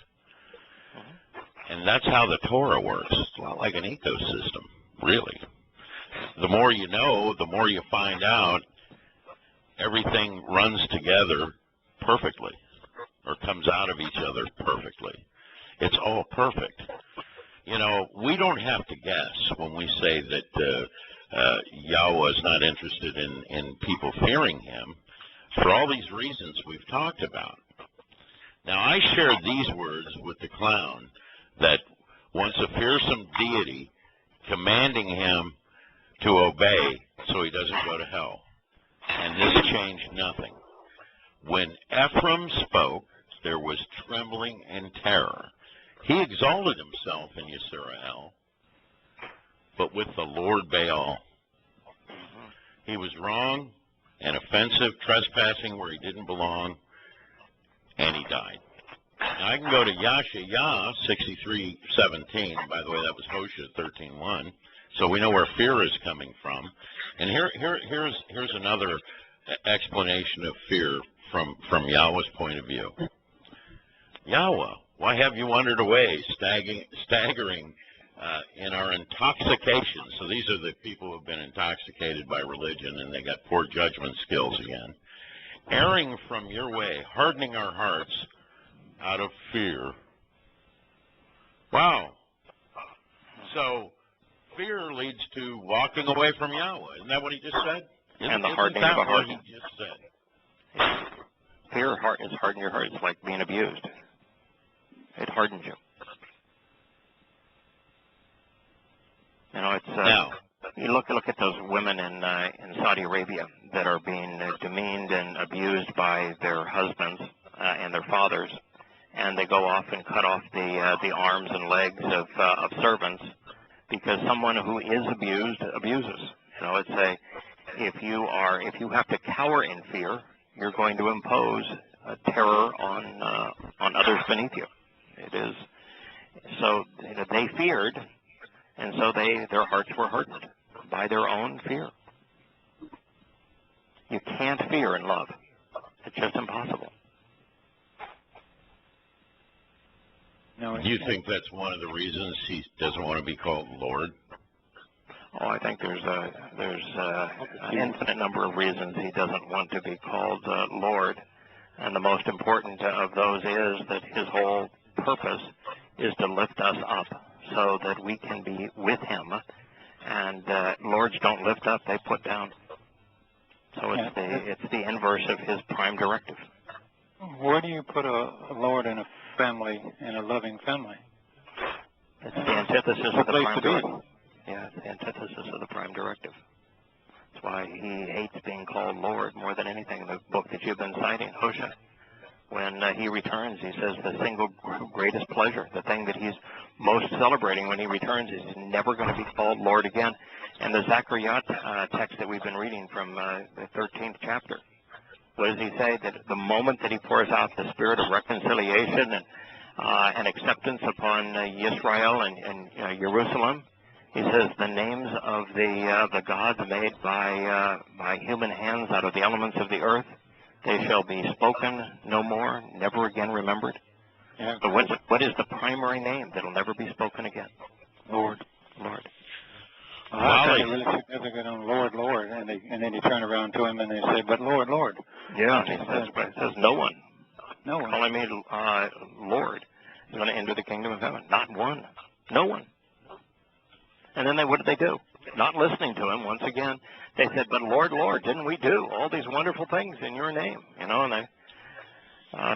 And that's how the Torah works. It's a lot like an ecosystem, really. The more you know, the more you find out, everything runs together perfectly, or comes out of each other perfectly. It's all perfect. You know, we don't have to guess when we say that Yahweh is not interested in people fearing him, for all these reasons we've talked about. Now, I shared these words with the clown that wants a fearsome deity commanding him to obey so he doesn't go to hell. And this changed nothing. When Ephraim spoke, there was trembling and terror. He exalted himself in Yisrael, but with the Lord Baal. He was wrong and offensive, trespassing where he didn't belong, and he died. Now, I can go to Yah 63:17. By the way, that was Hosea 13:1. So we know where fear is coming from. And here's another explanation of fear from Yahweh's point of view. Yahweh, why have you wandered away, staggering in our intoxication? So these are the people who have been intoxicated by religion, and they got poor judgment skills again. Erring from your way, hardening our hearts out of fear. Wow. So fear leads to walking away from Yahweh. Isn't that what he just said? And the hardening of a heart. He just said. Fear is hardening your heart. It's like being abused. It hardens you. You know, it's now. You look at those women in Saudi Arabia that are being demeaned and abused by their husbands and their fathers, and they go off and cut off the arms and legs of servants because someone who is abused abuses. You know, it's if you have to cower in fear, you're going to impose terror on others beneath you. It is so they feared, and so their hearts were hardened by their own fear. You can't fear and love. It's just impossible. No, Do you think that's one of the reasons he doesn't want to be called Lord? Oh, I think there's an infinite number of reasons he doesn't want to be called Lord, and the most important of those is that his whole purpose is to lift us up so that we can be with him. And lords don't lift up; they put down. So it's the inverse of his prime directive. Where do you put a lord in a family, in a loving family? It's the antithesis of the place prime to be. directive. Yeah, it's the antithesis of the prime directive. That's why he hates being called Lord more than anything in the book that you've been citing, Hosea. When he returns, he says the single greatest pleasure, the thing that he's most celebrating when he returns, is he's never going to be called Lord again. And the Zechariah text that we've been reading from the 13th chapter, what does he say? That the moment that he pours out the spirit of reconciliation and acceptance upon Israel and Jerusalem, he says the names of the gods made by human hands out of the elements of the earth, they shall be spoken no more, never again remembered. Yeah. So what is the primary name that will never be spoken again? Lord. Lord. Well, I find it really significant on Lord, Lord, and then you turn around to him and they say, but Lord, Lord. Yeah, he says no one. No one. Calling me Lord is going to enter the kingdom of heaven. Not one. No one. And then what did they do? Not listening to him, once again, they said, but Lord, Lord, didn't we do all these wonderful things in your name? You know, and they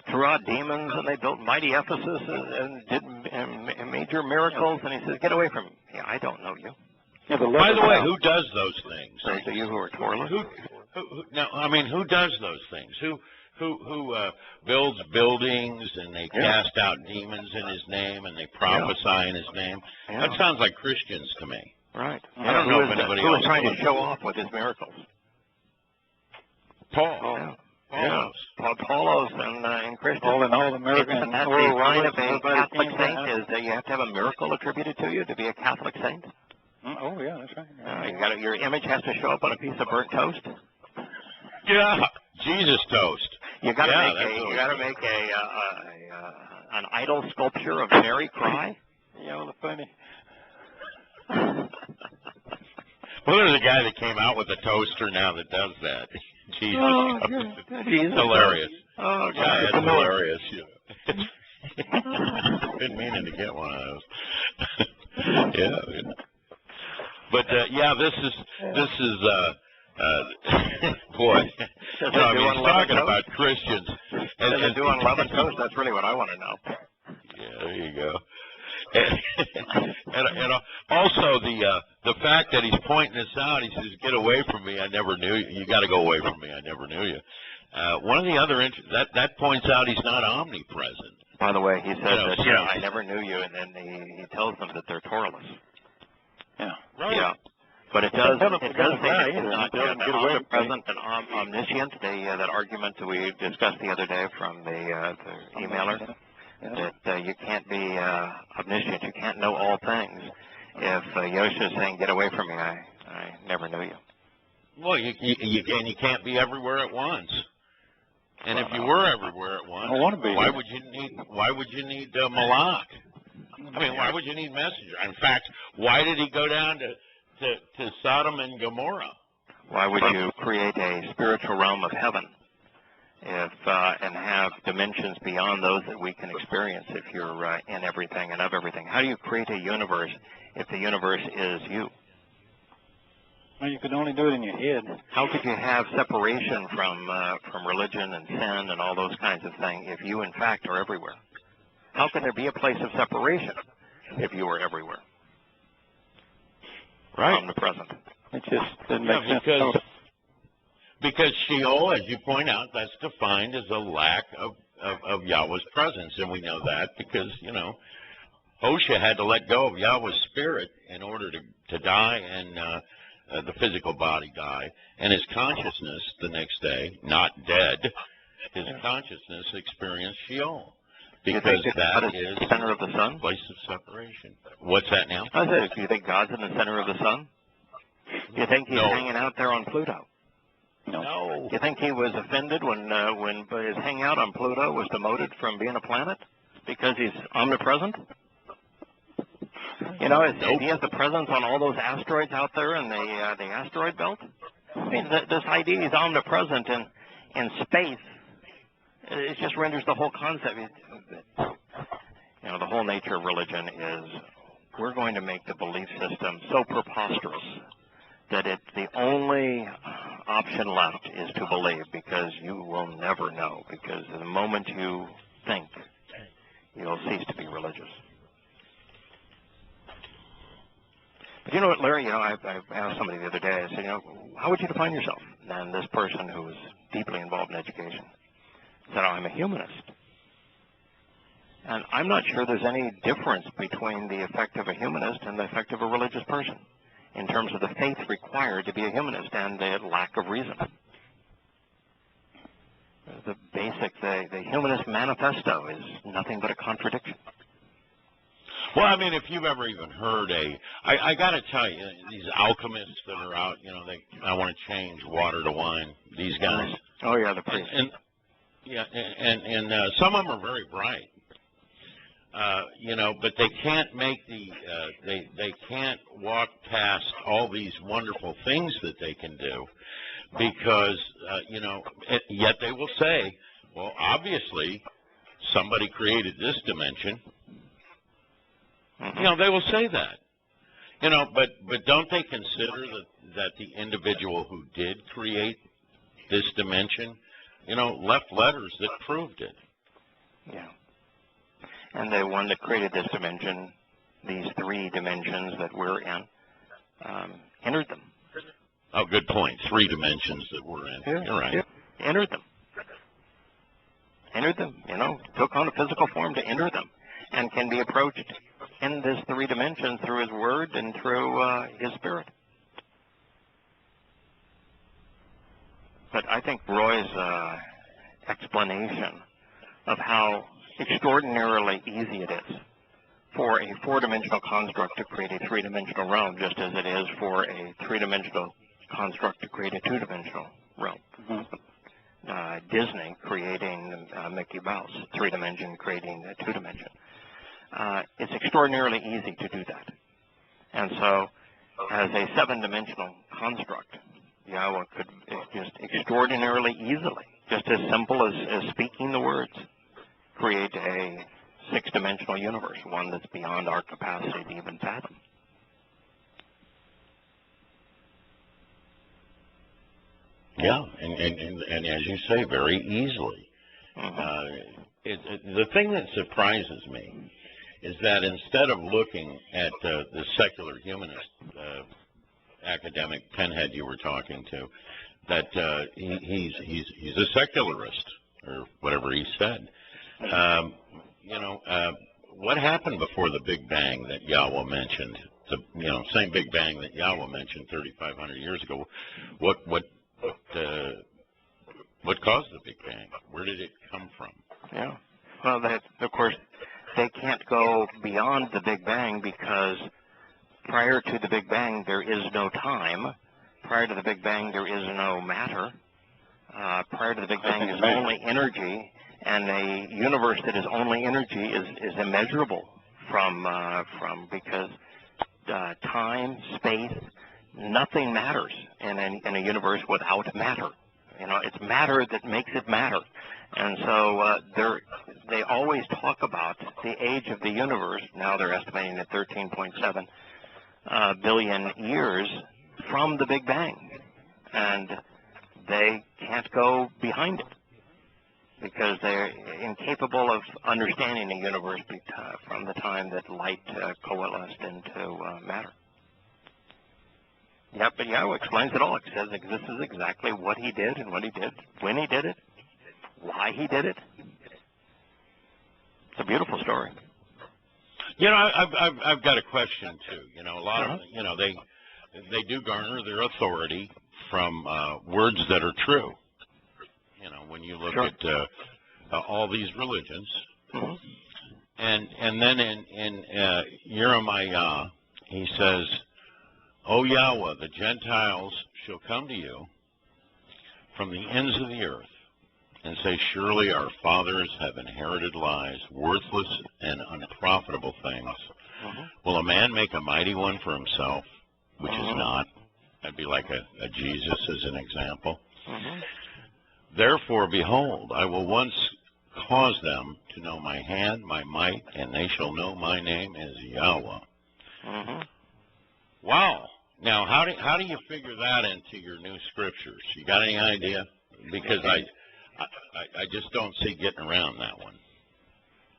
threw out demons, and they built mighty Ephesus and did major miracles. And he says, get away from me. Yeah, I don't know you. Yeah, By the way, who does those things? Those of you who are Torah. No, I mean, who does those things? Who builds buildings and they cast out demons in his name and they prophesy in his name? Yeah. That sounds like Christians to me. Right. I don't know if anybody who else was trying to does. show off with his miracles. Paul. Yeah. Paulos and Christians. All in all, American. That's the line of a Catholic saint is that you have to have a miracle attributed to you to be a Catholic saint. Oh, yeah, that's right. Your image has to show up on a piece of burnt toast. Yeah, Jesus toast. You got to make an idol sculpture of Mary cry. Yeah, well, funny. Well, there's a guy that came out with a toaster now that does that. Jesus. Jesus. Hilarious. Oh, God. Yeah, it's hilarious. Been meaning to get one of those. Yeah. But this is boy. You know, I mean, he's talking about Christians. Does it do unleavened toast? That's really what I want to know. Yeah, there you go. And also the fact that he's pointing this out, he says, "Get away from me! I never knew you. You got to go away from me! I never knew you." One of the other that points out he's not omnipresent. By the way, he said I never knew you, and then he tells them that they're Toraless. Yeah. Right. Yeah. But it does say that he's not omnipresent and omniscient. That argument that we discussed the other day from the emailer, that you can't be omniscient, you can't know all things. If Yosha is saying, "Get away from me," I never knew you. Well, you can't be everywhere at once. And if you were everywhere at once, I want to be. Why would you need Malak? I mean, why would you need messenger? In fact, why did he go down to Sodom and Gomorrah? Why would you create a spiritual realm of heaven and have dimensions beyond those that we can experience if you're in everything and of everything? How do you create a universe if the universe is you? Well, you could only do it in your head. How could you have separation from religion and sin and all those kinds of things if you, in fact, are everywhere? How can there be a place of separation if you are everywhere? Right. Omnipresent. It just doesn't make sense. Because Sheol, as you point out, that's defined as a lack of Yahweh's presence, and we know that because, Hosea had to let go of Yahweh's spirit in order to die and the physical body die, and his consciousness the next day, not dead, his consciousness experienced Sheol. Because that is the center of the sun? Place of separation. What's that now? I said, do you think God's in the center of the sun? Do you think he's hanging out there on Pluto? No. Do you think he was offended when his hangout on Pluto was demoted from being a planet because he's omnipresent? He has the presence on all those asteroids out there in the asteroid belt. I mean, this idea he's omnipresent in space, it just renders the whole concept. The whole nature of religion is we're going to make the belief system so preposterous that the only option left is to believe, because you will never know, because the moment you think, you'll cease to be religious. But you know what, Larry, I asked somebody the other day, I said, how would you define yourself? And this person who was deeply involved in education said, I'm a humanist. And I'm not sure there's any difference between the effect of a humanist and the effect of a religious person in terms of the faith required to be a humanist and the lack of reason. The humanist manifesto is nothing but a contradiction. Well, I mean, if you've ever even heard I got to tell you, these alchemists that are out, I want to change water to wine, these guys. Oh, yeah, the priests. And some of them are very bright. But they can't make they can't walk past all these wonderful things that they can do because, yet they will say, well, obviously somebody created this dimension. They will say that. But don't they consider that the individual who did create this dimension, left letters that proved it? Yeah. And the one that created this dimension, these three dimensions that we're in, entered them. Oh, good point. 3 dimensions that we're in. Yeah. You're right. Yeah. Entered them. Took on a physical form to enter them, and can be approached in this 3 dimensions through his word and through his spirit. But I think Roy's explanation of how extraordinarily easy it is for a 4-dimensional construct to create a 3-dimensional realm, just as it is for a 3-dimensional construct to create a 2-dimensional realm. Disney creating Mickey Mouse, 3-dimension creating a 2-dimension. It's extraordinarily easy to do that. And so, as a 7-dimensional construct, Yahweh could just extraordinarily easily, just as simple as speaking the words, create a 6-dimensional universe, one that's beyond our capacity to even fathom. Yeah, and as you say, very easily. The thing that surprises me is that instead of looking at the secular humanist academic pinhead you were talking to, that he's a secularist, or whatever he said. What happened before the Big Bang that Yahweh mentioned? The same Big Bang that Yahweh mentioned 3,500 years ago. What caused the Big Bang? Where did it come from? Yeah. Well, of course, they can't go beyond the Big Bang because prior to the Big Bang there is no time. Prior to the Big Bang there is no matter. Prior to the Big Bang is only energy, and a universe that is only energy is immeasurable because time, space, nothing matters in a universe without matter. It's matter that makes it matter. And so they always talk about the age of the universe. Now they're estimating at 13.7 billion years from the Big Bang. And they can't go behind it because they're incapable of understanding the universe from the time that light coalesced into matter. Yeah, but Yahweh explains it all. It says this is exactly what he did and what he did, when he did it, why he did it. It's a beautiful story. You know, I've got a question too. You know, a lot of they do garner their authority from words that are true. You know, when you look at all these religions, and then in Jeremiah, he says, "O Yahweh, the Gentiles shall come to you from the ends of the earth, and say, surely our fathers have inherited lies, worthless and unprofitable things. Will a man make a mighty one for himself, which is not?" That'd be like a Jesus as an example. "Therefore, behold, I will once cause them to know my hand, my might, and they shall know my name as Yahweh." Wow. Now, how do you figure that into your new scriptures? You got any idea? Because I just don't see getting around that one.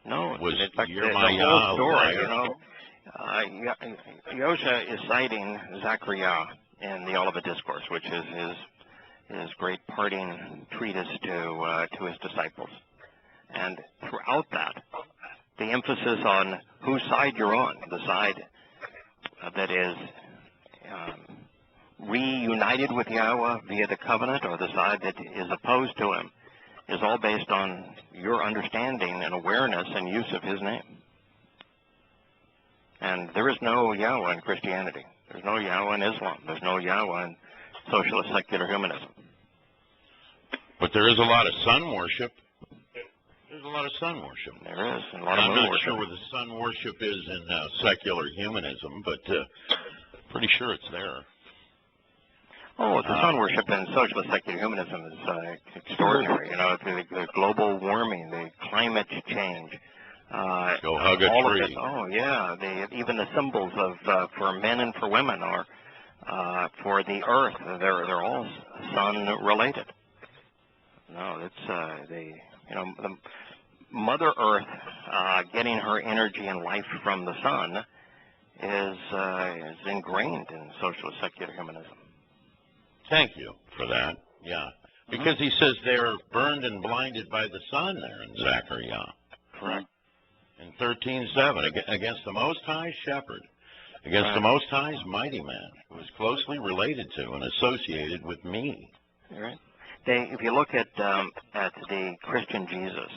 No, Was in fact, you're the my whole story, Yahweh? Yosha is citing Zechariah in the Olivet Discourse, which is his great parting treatise to his disciples. And throughout that, the emphasis on whose side you're on, the side that is reunited with Yahweh via the covenant, or the side that is opposed to him, is all based on your understanding and awareness and use of his name. And there is no Yahweh in Christianity. There's no Yahweh in Islam. There's no Yahweh in socialist secular humanism. But there is a lot of sun worship. There's a lot of sun worship. There is, and a lot of I'm moon not worship. sure where the sun worship is in secular humanism, but pretty sure it's there. Oh, the sun worship in socialist secular humanism is extraordinary. You know, the global warming, the climate change. Go hug a all tree. Of it. Oh, yeah. Even the symbols of for men and for women, or for the earth, they're all sun related. No, it's the Mother Earth getting her energy and life from the sun is ingrained in socialist secular humanism. Thank you for that. Yeah. Because he says they're burned and blinded by the sun there in Zechariah. Correct. In 13:7, against the Most High shepherd, against the Most High's mighty man, who is closely related to and associated with me. Right. If you look at the Christian Jesus,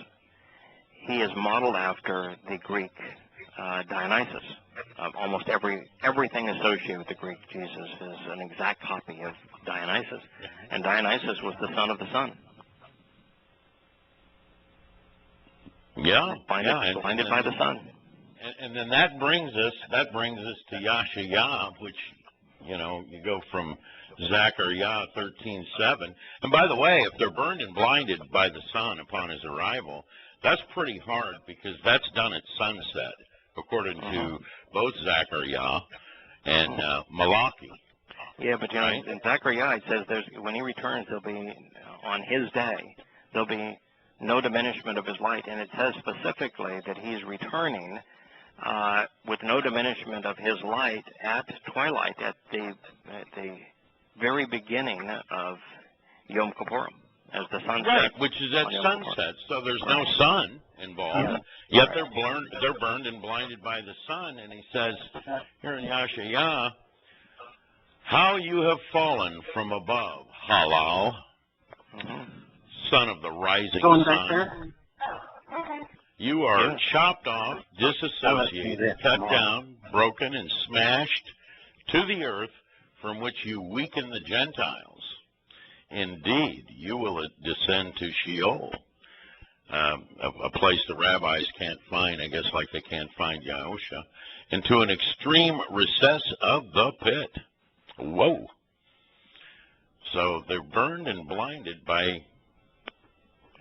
he is modeled after the Greek Dionysus. Almost everything associated with the Greek Jesus is an exact copy of Dionysus, and Dionysus was the son of the sun. Yeah, blinded by the sun. And then that brings us to Yahshua, which you go from Zechariah 13:7. And by the way, if they're burned and blinded by the sun upon his arrival, that's pretty hard, because that's done at sunset, according to both Zechariah and Malachi. Yeah, but in Zechariah it says when he returns, there'll be on his day there'll be no diminishment of his light, and it says specifically that he's returning with no diminishment of his light at twilight, at the very beginning of Yom Kippurim, as the sun Right, sets. which is at sunset, so there's no sun involved. Yeah. Yet they're burned and blinded by the sun, and he says here in Yahshua, how you have fallen from above, Halal, son of the rising sun. You are chopped off, disassociated, cut down, broken, and smashed to the earth, from which you weaken the Gentiles. Indeed, you will descend to Sheol, a place the rabbis can't find, I guess, like they can't find Yahusha, into an extreme recess of the pit. Whoa. So they're burned and blinded by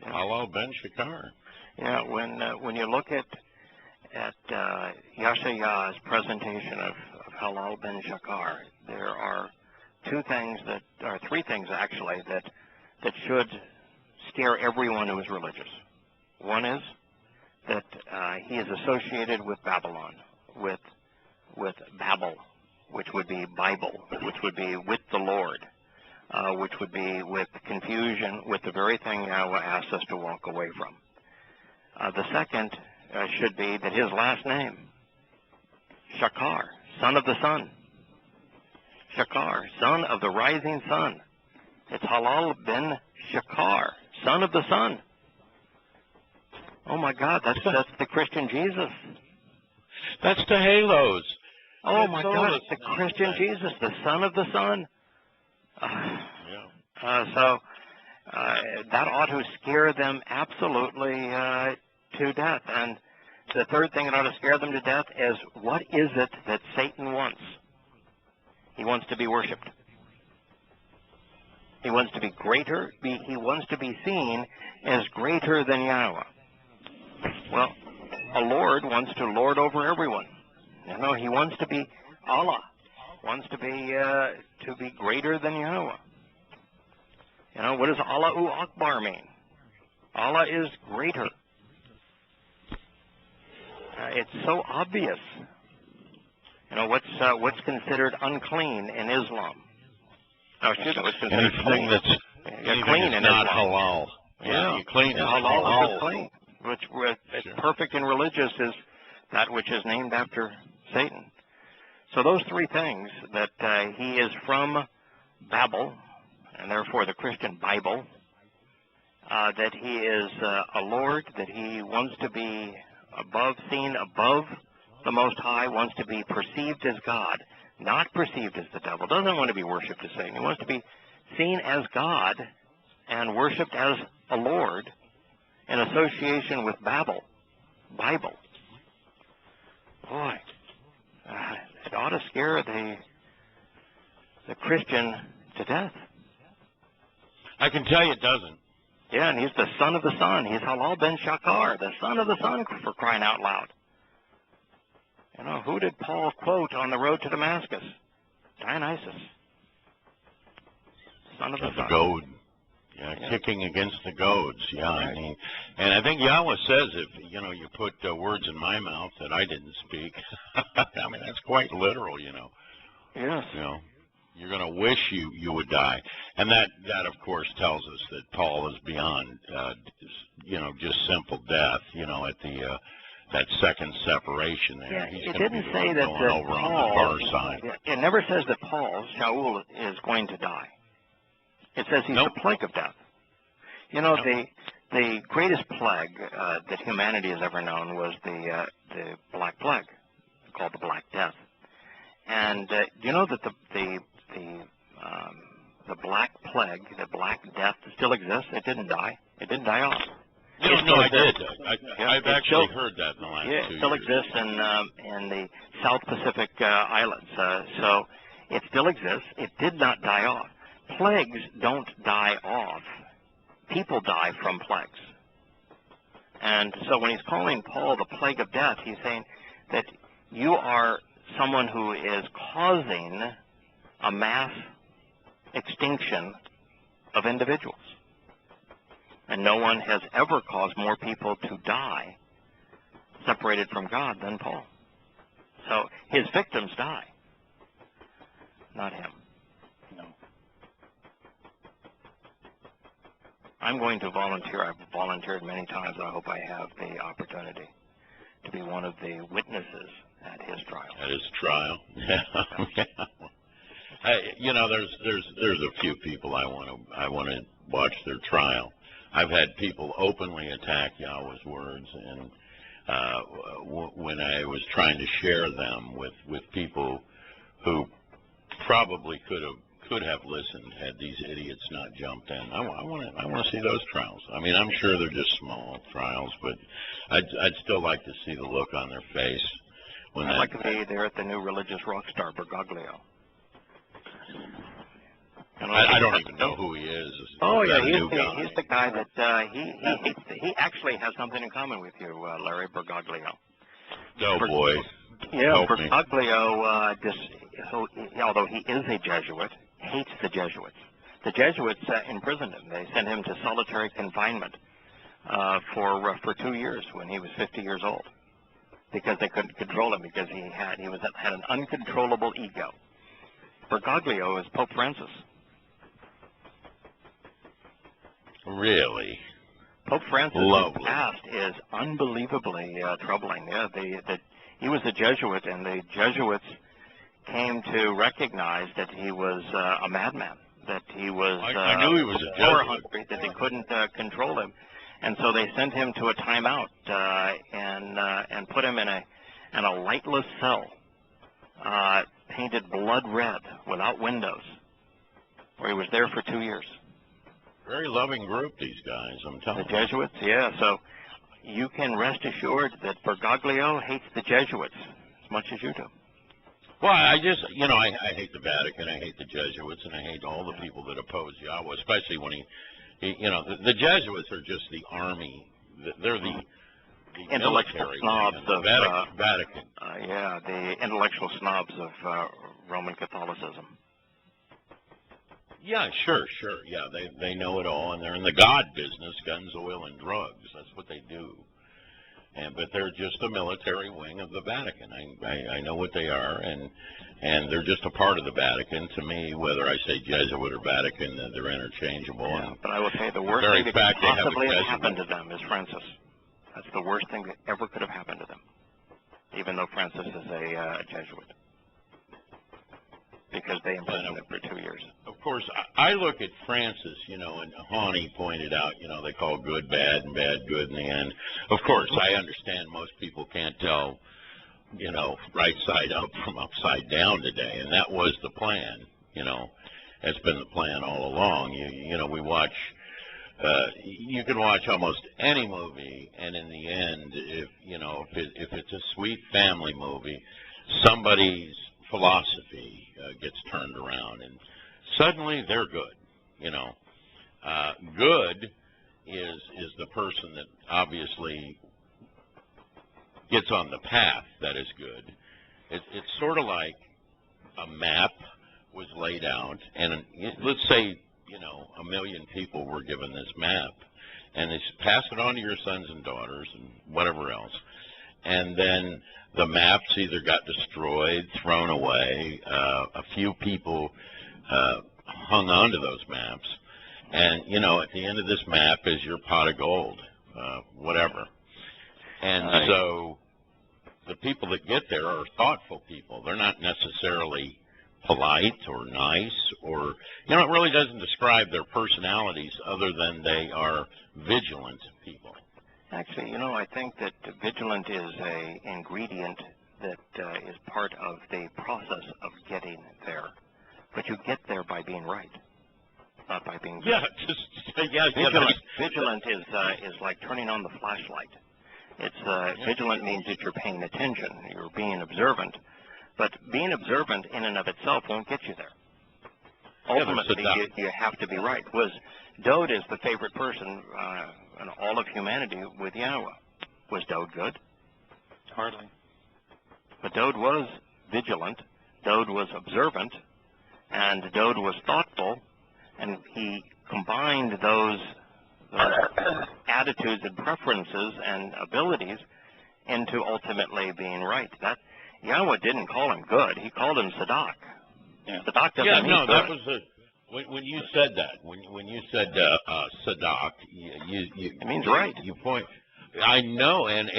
Halal ben Shakar. Yeah, when you look at Yahshaya's presentation of Halal ben Shakar, there are three things actually that should scare everyone who is religious. One is that he is associated with Babylon, with Babel, which would be Bible, which would be with the Lord, which would be with confusion, with the very thing Yahweh asks us to walk away from. The second should be that his last name, Shakar, son of the sun. Shakar, son of the rising sun. It's Halal ben Shakar, son of the sun. Oh my God, that's the Christian Jesus. That's the halos. Oh my God, it's the Christian Jesus, the son of the sun. So that ought to scare them absolutely to death. And the third thing that ought to scare them to death is, what is it that Satan wants? He wants to be worshipped. He wants to be greater. He wants to be seen as greater than Yahweh. Well, a Lord wants to lord over everyone. You know, he wants to be Allah. Wants to be greater than Yahweh. You know, what does Allahu Akbar mean? Allah is greater. It's so obvious. You know, what's considered unclean in Islam? No, excuse me, what's considered anything that's clean in not Islam. halal. Yeah, you clean is halal. Is halal. clean. Which perfect and religious is that which is named after Satan. So those three things, that he is from Babel, and therefore the Christian Bible, that he is a Lord, that he wants to be seen above the Most High, wants to be perceived as God, not perceived as the devil, doesn't want to be worshipped as Satan. He wants to be seen as God and worshipped as a Lord in association with Bible. Boy, it ought to scare the Christian to death. I can tell you it doesn't. Yeah, and he's the son of the sun. He's Halal ben Shakar, the son of the sun, for crying out loud. You know, who did Paul quote on the road to Damascus? Dionysus, son of the sun. Goad. Yeah, kicking against the goads. Yeah, right. And I think Yahweh says, if you put words in my mouth that I didn't speak. I mean, that's quite literal. Yes. You're going to wish you would die, and that of course tells us that Paul is beyond just simple death. At the that second separation there. Yeah, He's it didn't say that going over Paul, on the far side. It never says that Shaul, is going to die. It says he's the plague of death. The greatest plague that humanity has ever known was the Black Plague, called the Black Death. And do you know that the Black Plague, the Black Death, still exists? It didn't die. It didn't die off. No, I did. I've actually heard that in the last 2 years. Yeah, it still exists in the South Pacific Islands. So it still exists. It did not die off. Plagues don't die off. People die from plagues. And so when he's calling Paul the plague of death, he's saying that you are someone who is causing a mass extinction of individuals. And no one has ever caused more people to die separated from God than Paul. So his victims die, not him. No. I'm going to volunteer. I've volunteered many times. I hope I have the opportunity to be one of the witnesses at his trial. At his trial? Yeah. There's a few people I want to watch their trial. I've had people openly attack Yahweh's words, and when I was trying to share them with people who probably could have listened had these idiots not jumped in. I want to see those trials. I mean, I'm sure they're just small trials, but I'd still like to see the look on their face when I'd like to be there at the new religious rock star Bergoglio. I don't even know who he is. Oh yeah, he's the guy that he actually has something in common with you, Larry Bergoglio. Oh boy. Yeah, Bergoglio, although he is a Jesuit, hates the Jesuits. The Jesuits imprisoned him. They sent him to solitary confinement for 2 years when he was 50 years old. because they couldn't control him, because he had an uncontrollable ego. Bergoglio is Pope Francis. Really? Pope Francis' Lovely. past is unbelievably troubling. Yeah, he was a Jesuit, and the Jesuits came to recognize that he was a madman, that he was I knew he was a power Jesuit. hungry, that they couldn't control him, and so they sent him to a timeout and put him in a lightless cell, painted blood red, without windows, where he was there for 2 years. Very loving group, these guys, I'm telling The you. Jesuits, yeah. So you can rest assured that Bergoglio hates the Jesuits as much as you do. Well, I just, I hate the Vatican, I hate the Jesuits, and I hate all the people that oppose Yahweh, especially when the Jesuits are just the army. They're the Intellectual military snobs wing of of the Vatican. yeah, the intellectual snobs of Roman Catholicism. Yeah, sure. Yeah, they know it all, and they're in the God business, guns, oil, and drugs. That's what they do. But they're just a military wing of the Vatican. I know what they are, and they're just a part of the Vatican. To me, whether I say Jesuit or Vatican, they're interchangeable. Yeah, And but I will say the worst very thing that fact could they have a possibly have Jesuit. happened to them is Francis. That's the worst thing that ever could have happened to them, even though Francis is a Jesuit, because they imprisoned him for 2 years. Of course, I look at Francis, and Hawley pointed out, they call good bad and bad good in the end. Of course, I understand most people can't tell, right side up from upside down today, and that was the plan, That's been the plan all along. We watch, you can watch almost any movie, and in the end, if it's a sweet family movie, somebody's philosophy gets turned around, and suddenly they're good. Good is the person that obviously gets on the path that is good. It's sort of like a map was laid out, and let's say 1 million people were given this map, and they pass it on to your sons and daughters and whatever else, and then the maps either got destroyed, thrown away, a few people hung on to those maps, and at the end of this map is your pot of gold, whatever. And so the people that get there are thoughtful people. They're not necessarily polite or nice, or it really doesn't describe their personalities other than they are vigilant people. Actually, I think that vigilant is an ingredient that is part of the process of getting there. But you get there by being right, not by being good. Vigilant is like turning on the flashlight. It's vigilant means that you're paying attention, you're being observant. But being observant in and of itself won't get you there. Ultimately, you have to be right. Dode is the favorite person in all of humanity with Yahweh. Was Dode good? Hardly. But Dode was vigilant, Dode was observant, and Dode was thoughtful, and he combined those attitudes and preferences and abilities into ultimately being right. That Yahweh didn't call him good; he called him Sadak. Yeah. Sadak doesn't mean good. That was when you said that. When you said Sadak, it means right. You point. I know, and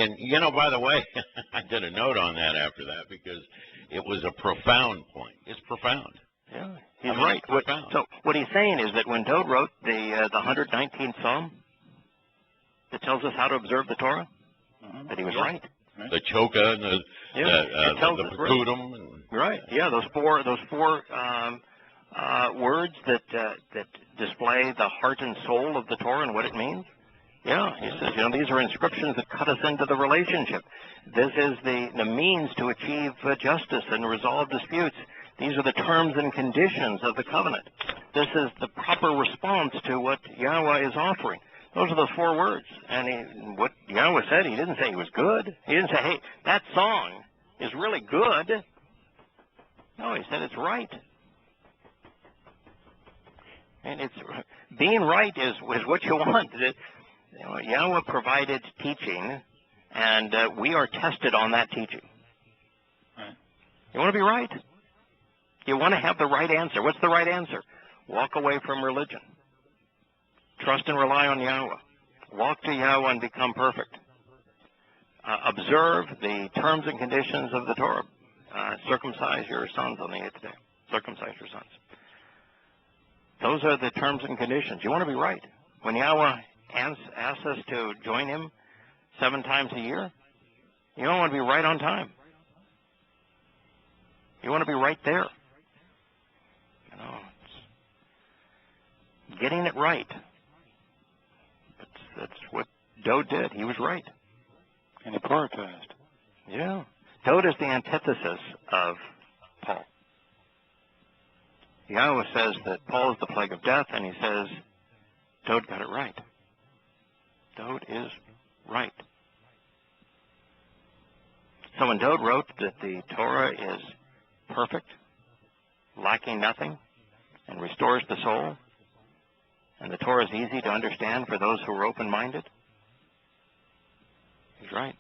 by the way, I did a note on that after that because it was a profound point. It's profound. Yeah, he's right. So what he's saying is that when Dode wrote the 119th Psalm, that tells us how to observe the Torah, that he was right. The choka and the pekudim. Right. Yeah, those four words that display the heart and soul of the Torah and what it means. Yeah, he says, these are inscriptions that cut us into the relationship. This is the means to achieve justice and resolve disputes. These are the terms and conditions of the covenant. This is the proper response to what Yahweh is offering. Those are those 4 words. And what Yahweh said, he didn't say he was good. He didn't say, hey, that song is really good. No, he said it's right. And it's being right is what you want. Yahweh provided teaching And we are tested on that teaching. Right. You want to be right. You want to have the right answer. What's the right answer? Walk away from religion. Trust and rely on Yahweh. Walk to Yahweh and become perfect. Observe the terms and conditions of the Torah. Circumcise your sons on the 8th day. Circumcise your sons. Those are the terms and conditions. You want to be right. When Yahweh asks us to join Him 7 times a year, you don't want to be right on time. You want to be right there. You know, it's getting it right. That's what Dowd did. He was right. And he prioritized. Yeah. Dowd is the antithesis of Paul. Yahweh says that Paul is the plague of death, and he says Dowd got it right. Dowd is right. So when Dowd wrote that the Torah is perfect, lacking nothing, and restores the soul, and the Torah is easy to understand for those who are open-minded, he's right.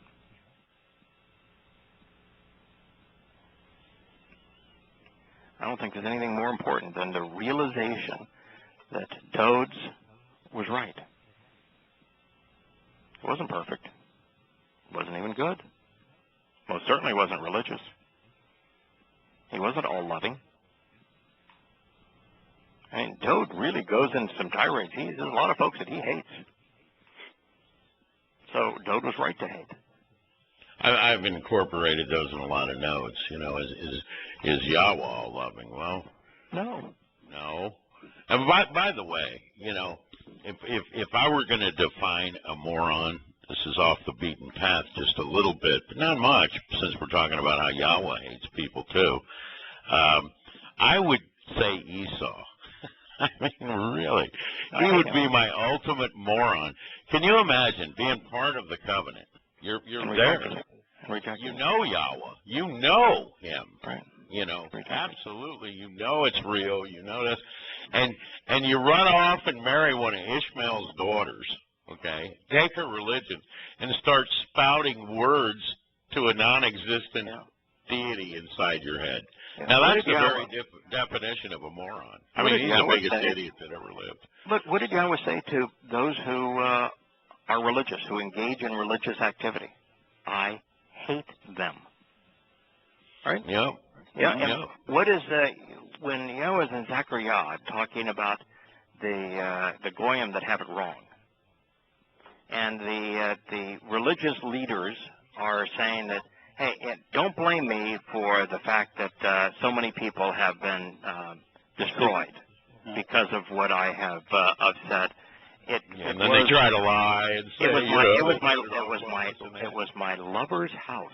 I don't think there's anything more important than the realization that Dowd was right. It wasn't perfect. It wasn't even good. Most certainly wasn't religious. He wasn't all-loving. I mean, Dowd really goes into some tirades. There's a lot of folks that he hates. So Dowd was right to hate. I've incorporated those in a lot of notes. You know, is Yahweh all loving? Well, no. And by the way, you know, if I were going to define a moron, this is off the beaten path just a little bit, but not much, since we're talking about how Yahweh hates people too. I would say Esau. I mean, really, he would be my ultimate moron. Can you imagine being part of the covenant? You're there. You know Yahweh. You know Him. Right. You know, absolutely. You know it's real. You know this. And you run off and marry one of Ishmael's daughters, okay? Take her religion and start spouting words to a non-existent deity inside your head. Yeah. Now, that's the very definition of a moron. I mean, he's the biggest idiot that ever lived. But what did Yahweh say to those who are religious, who engage in religious activity? I hate them. Right? Yeah. Yeah. And what is when Yahweh is in Zechariah talking about the goyim that have it wrong, and the religious leaders are saying that, hey, don't blame me for the fact that so many people have been destroyed because of what I have said. And then they try to lie and say it was my lover's house.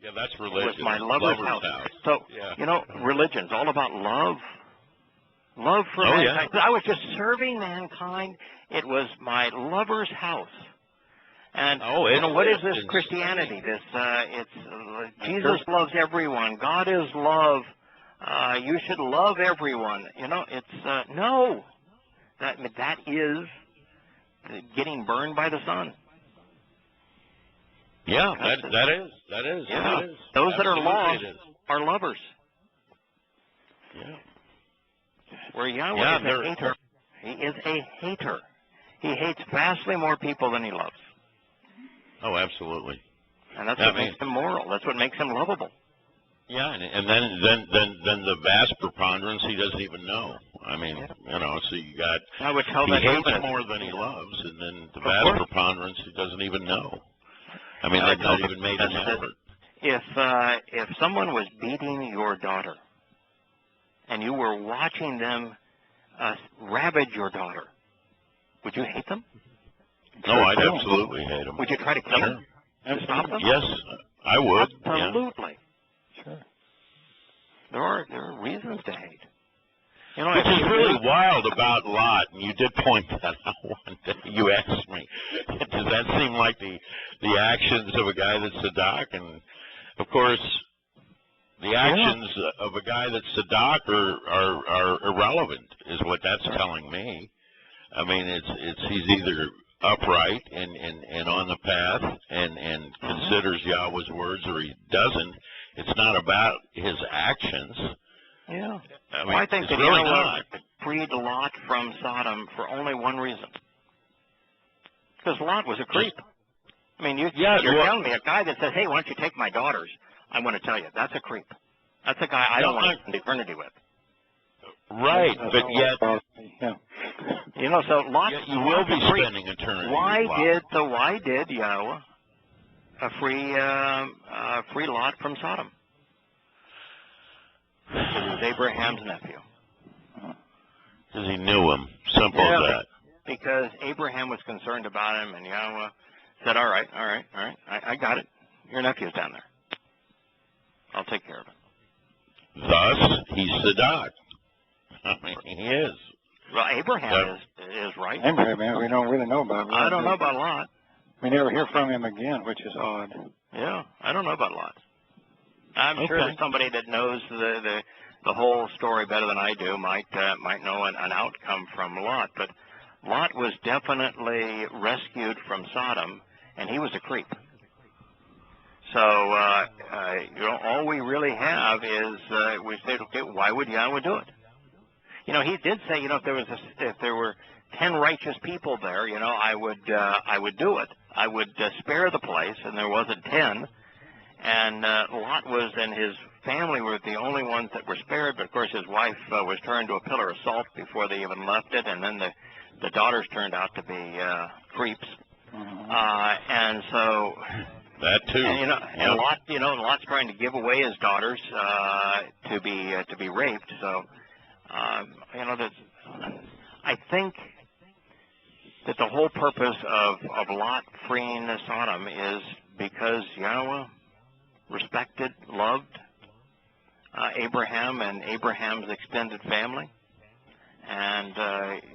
Yeah, that's religion. It was my lover's house. So you know, religion's all about love. Love for mankind. I was just serving mankind. It was my lover's house. And you know, what is this Christianity? This Jesus loves everyone. God is love. You should love everyone. You know, it's no. That is getting burned by the sun. Yeah, that is. Yeah. Those that are lost are lovers. Yeah. Where Yahweh is a hater. He is a hater. He hates vastly more people than he loves. Oh, absolutely. And that's what makes him moral. That's what makes him lovable. Yeah, and then the vast preponderance he doesn't even know. I mean, you know, so you got he hates more than he loves, and then the vast preponderance he doesn't even know. I mean, they've not even made an effort. If someone was beating your daughter, and you were watching them ravage your daughter, would you hate them? No, I'd absolutely hate them. Would you try to kill them? To stop them? Yes, I would. Absolutely. Yeah. Sure. There are reasons to hate. You know, which is really wild about Lot, and you did point that out one day. You asked me, does that seem like the actions of a guy that's Sadak? And, of course, the actions of a guy that's Sadak are irrelevant, is what that's telling me. I mean, he's either upright and on the path and considers Yahweh's words, or he doesn't, it's not about his actions. Yeah. I mean, Well, I think it's that really Yahweh not. freed Lot from Sodom for only one reason. Because Lot was a creep. I mean, you're telling me a guy that says, hey, why don't you take my daughters? I want to tell you, that's a creep. That's a guy I don't want to spend eternity with. Right, but yet, you know, so Lot, you will be spending eternity. Why did Yahweh free Lot from Sodom? Because he was Abraham's nephew. Because he knew him. Simple as that. Because Abraham was concerned about him, and Yahweh said, all right, I got it. Your nephew's down there. I'll take care of it. Thus, he's Sadat. I mean, he is. Well, Abraham is right. Abraham, we don't really know about Lot. I don't know about Lot. We never hear from him again, which is odd. Yeah, I don't know about Lot. I'm sure that somebody that knows the whole story better than I do might know an outcome from Lot. But Lot was definitely rescued from Sodom, and he was a creep. So all we really have is we say, okay, why would Yahweh do it? You know, he did say, you know, if there were 10 righteous people there, you know, I would do it. I would spare the place, and there wasn't 10. And Lot and his family were the only ones that were spared. But of course, his wife was turned to a pillar of salt before they even left it, and then the daughters turned out to be creeps. And so that too. And, and Lot's trying to give away his daughters to be raped. So I think that the whole purpose of Lot freeing Sodom is because Yahweh respected, loved Abraham and Abraham's extended family, and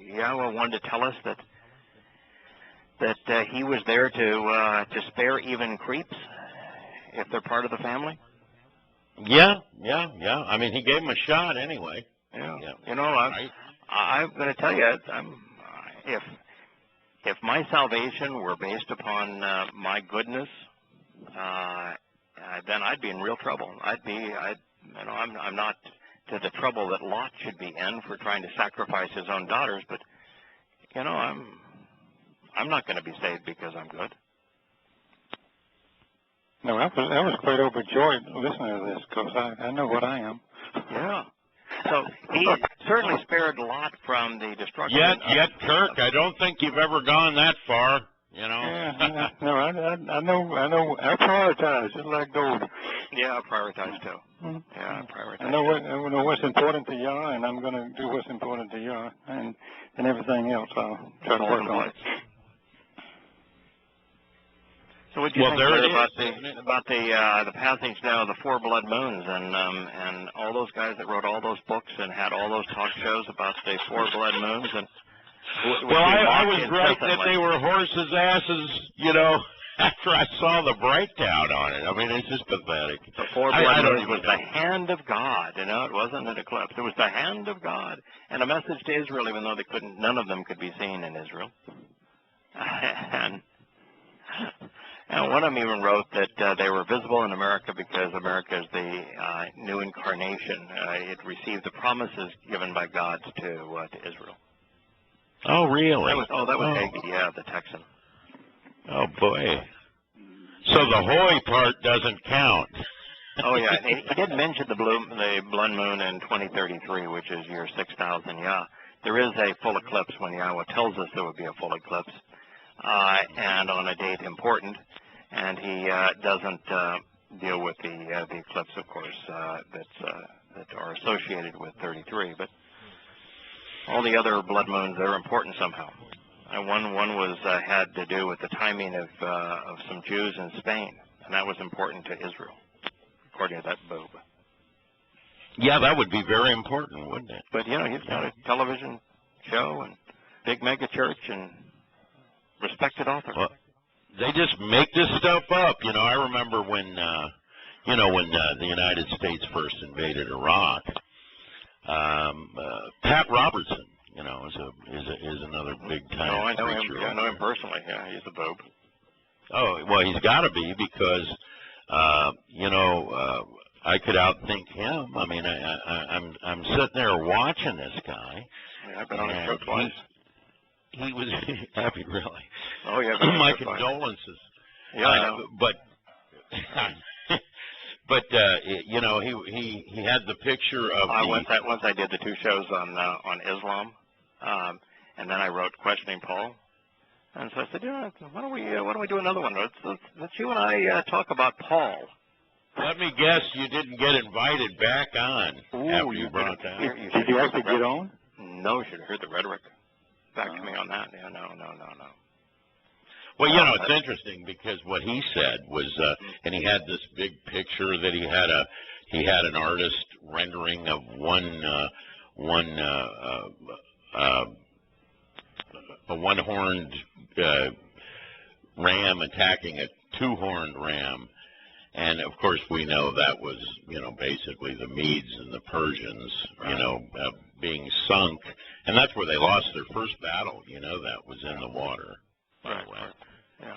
Yahweh wanted to tell us that he was there to spare even creeps if they're part of the family. Yeah. I mean, he gave him a shot anyway. Yeah. You know, I'm going to tell you, if my salvation were based upon my goodness, then I'd be in real trouble. I'm not to the trouble that Lot should be in for trying to sacrifice his own daughters, but you know, I'm not going to be saved because I'm good. No, I was quite overjoyed listening to this because I know what I am. Yeah. So he certainly spared Lot from the destruction. Yet, Kirk, I don't think you've ever gone that far. You know. Yeah, no, I know. I prioritize just like gold. Yeah, I prioritize too. Mm-hmm. Yeah, I prioritize. I know what's important to Yah, and I'm going to do what's important to Yah, and everything else I'll try to work on. So what do you think about the passage now of the 4 blood moons and all those guys that wrote all those books and had all those talk shows about the 4 blood moons and well, I was right that they were horses' asses, you know, after I saw the breakdown on it. I mean, it's just pathetic. The 4 blood moons was the hand of God, you know, it wasn't an eclipse. It was the hand of God and a message to Israel, even though none of them could be seen in Israel. And one of them even wrote that they were visible in America because America is the new incarnation. It received the promises given by God to Israel. Oh, really? That was Hagee, yeah, the Texan. Oh, boy. So the Hoy part doesn't count. Oh, yeah. He did mention the blood moon in 2033, which is year 6,000, yeah. There is a full eclipse when Yahweh tells us there would be a full eclipse, and on a date important. And he doesn't deal with the eclipse, of course, that are associated with 33. But all the other blood moons, they're important somehow. One was had to do with the timing of some Jews in Spain, and that was important to Israel, according to that boob. Yeah, that would be very important, wouldn't it? But, you know, he's got a television show and big mega church and respected author. Well, they just make this stuff up. You know, I remember when the United States first invaded Iraq, Pat Robertson, you know, is another big time preacher. I know him personally. Yeah, he's a boob. Oh, well, he's got to be because, I could outthink him. I mean, I'm sitting there watching this guy. Yeah, I've been on his show twice. He was happy, really. Oh, yeah. My condolences. Yeah, I know. But he had the picture of once I did the 2 shows on Islam, and then I wrote Questioning Paul. And so I said, why don't we do another one? Let's you and I talk about Paul. Let me guess, you didn't get invited back on after you brought that. Did you actually get on? No, you should have heard the rhetoric back to me on that. Yeah, no. Well, it's interesting because what he said was, and he had this big picture that he had an artist rendering of a one-horned ram attacking a 2-horned ram. And, of course, we know that was, basically the Medes and the Persians, being sunk. And that's where they lost their first battle, that was in the water, by the way. Yeah.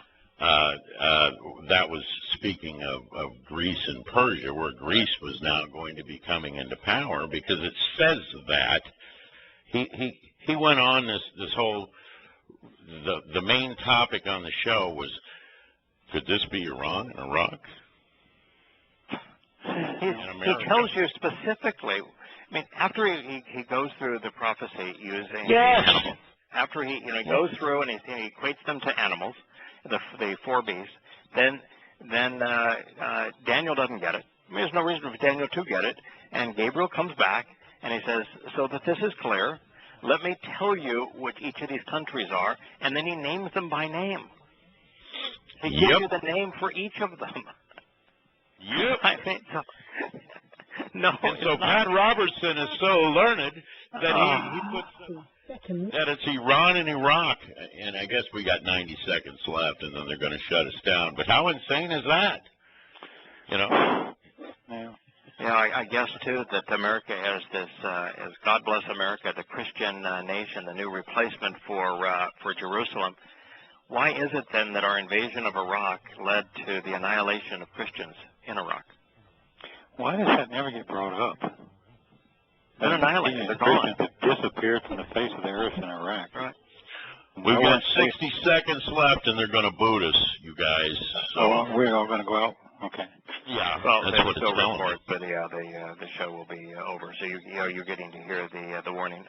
That was speaking of Greece and Persia, where Greece was now going to be coming into power, because it says that. He went on this whole, the main topic on the show was, could this be Iran and Iraq? He tells you specifically. I mean, after he goes through the prophecy using animals, after he goes through and he equates them to animals, the 4 beasts, then Daniel doesn't get it. I mean, there's no reason for Daniel to get it, and Gabriel comes back and he says, so that this is clear, let me tell you what each of these countries are, and then he names them by name. He gives you the name for each of them. Yep. I mean, no. And so Pat Robertson is so learned that he puts that it's Iran and Iraq. And I guess we got 90 seconds left, and then they're going to shut us down. But how insane is that? Yeah, I guess, too, that America has this, as God bless America, the Christian nation, the new replacement for Jerusalem. Why is it, then, that our invasion of Iraq led to the annihilation of Christians in Iraq? Why does that never get brought up? They're annihilated. They're Christians gone. have disappeared from the face of the earth in Iraq. Right. We've got 60 seconds left, and they're going to boot us, you guys. So we're all going to go out? Okay. Yeah, well, that's what it's still telling report, but the show will be over. So you're getting to hear the warning.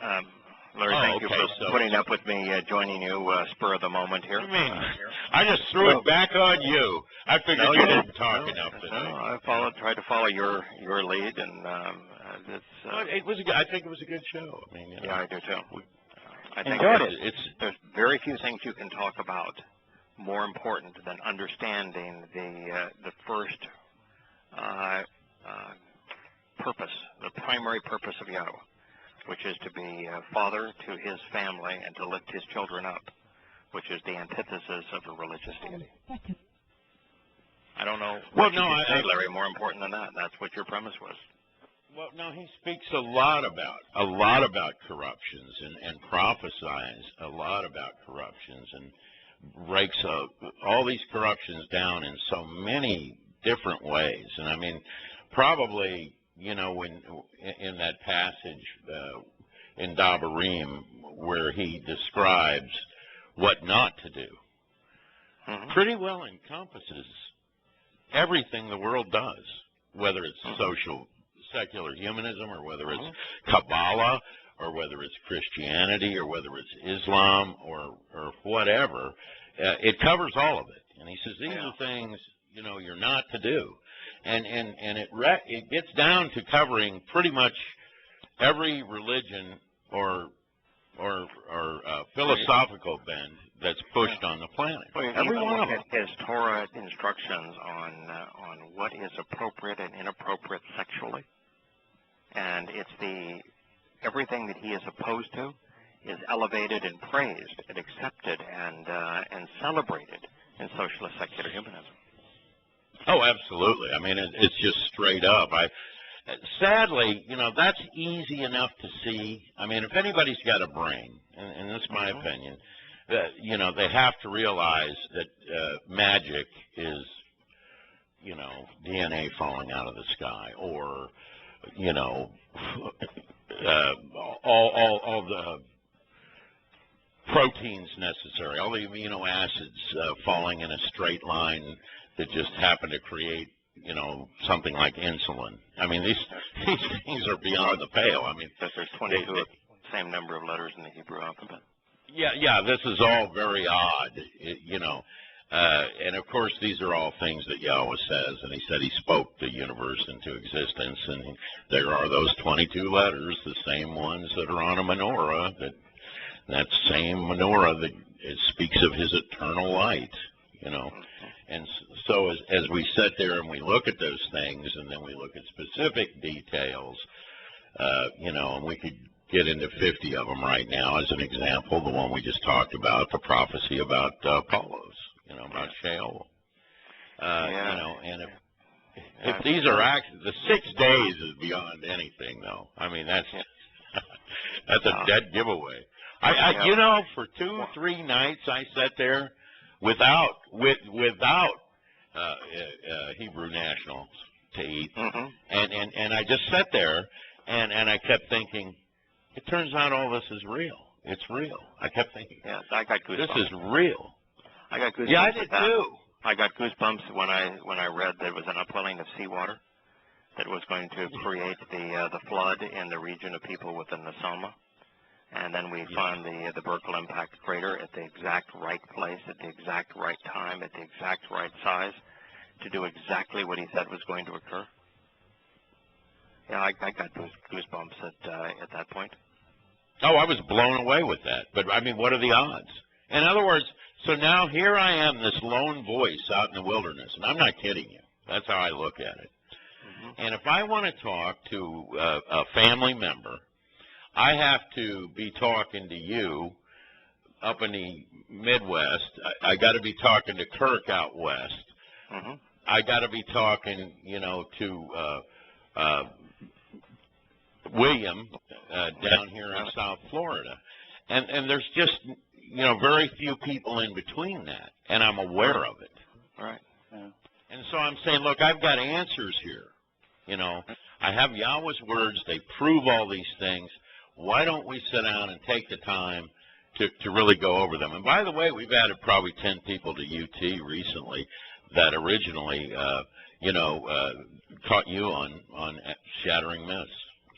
Larry, thank you for putting up with me, joining you spur of the moment here. What do you mean? I just threw it back on you. I figured you didn't talk enough today. I tried to follow your lead, and it was. I think it was a good show. I mean, yeah, I do too. I think there's very few things you can talk about more important than understanding the first purpose, the primary purpose of Yahweh, which is to be a father to his family and to lift his children up, which is the antithesis of a religious deity. I don't know what you could say, Larry, more important than that. That's what your premise was. Well, no, he speaks a lot about corruptions and prophesies a lot about corruptions and breaks all these corruptions down in so many different ways. And I mean, probably, when in that passage in Dabarim where he describes what not to do, pretty well encompasses everything the world does, whether it's secular humanism, or whether it's Kabbalah, or whether it's Christianity, or whether it's Islam, or whatever. It covers all of it. And he says these are things you're not to do. And it gets down to covering pretty much every religion or philosophical bend that's pushed on the planet. Well, every one of them. His Torah instructions on what is appropriate and inappropriate sexually, and it's everything that he is opposed to is elevated and praised and accepted and celebrated in socialist secular humanism. Oh, absolutely. I mean, it's just straight up. Sadly, that's easy enough to see. I mean, if anybody's got a brain, and that's my opinion, you know, they have to realize that magic is, you know, DNA falling out of the sky, or, you know, all the proteins necessary, all the amino acids falling in a straight line that just happen to create, you know, something like insulin. I mean, these things are beyond the pale. I mean, there's 22 same number of letters in the Hebrew alphabet. Yeah, this is all very odd, you know. And of course, these are all things that Yahweh says, and he said he spoke the universe into existence, and there are those 22 letters, the same ones that are on a menorah, that same menorah that speaks of his eternal light, you know. And so as we sit there and we look at those things, and then we look at specific details, you know, and we could get into 50 of them right now as an example, the one we just talked about, the prophecy about Apollos, you know, about Sheol. You know, and if these are actually, the 6 days is beyond anything, though. I mean, that's a dead giveaway. You know, for 2-3 nights I sat there without Hebrew nationals to eat, and I just sat there and I kept thinking, it turns out all this is real. It's real. I kept thinking, yes, I got goosebumps. This is real. I got goosebumps. Yeah, I did too. I got goosebumps when I read there was an upwelling of seawater that was going to create the flood in the region of people within the Soma. And then we found the Berkel impact crater at the exact right place, at the exact right time, at the exact right size to do exactly what he said was going to occur. Yeah, I got goosebumps at that point. Oh, I was blown away with that. But, I mean, what are the odds? In other words, so now here I am, this lone voice out in the wilderness, and I'm not kidding you. That's how I look at it. And if I want to talk to a family member, I have to be talking to you up in the Midwest. I got to be talking to Kirk out west. I got to be talking, you know, to William down here in South Florida. And there's just, you know, very few people in between that, and I'm aware of it. Right. Yeah. And so I'm saying, look, I've got answers here. You know, I have Yahweh's words. They prove all these things. Why don't we sit down and take the time to really go over them? And by the way, we've added probably 10 people to UT recently that originally, you know, caught you on shattering myths.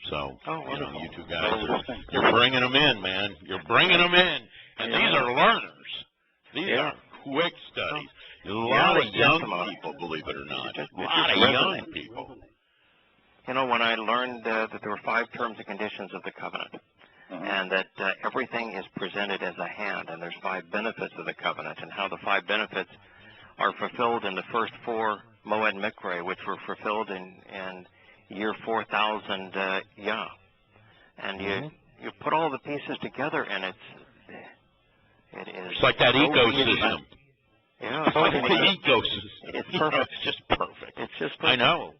So, you know, you two guys, you're bringing them in, man. You're bringing them in. And these are learners. These are quick studies. A lot of young people, believe it or not. A lot of young people. You know, when I learned that there were 5 terms and conditions of the covenant, and that everything is presented as a hand, and there's 5 benefits of the covenant, and how the 5 benefits are fulfilled in the first 4 Moed Mikre, which were fulfilled in year 4000 Yah. And you put all the pieces together, and it is. It's like that ecosystem. Yeah, it's like the ecosystem. It's perfect. It's just perfect. It's just perfect. I know.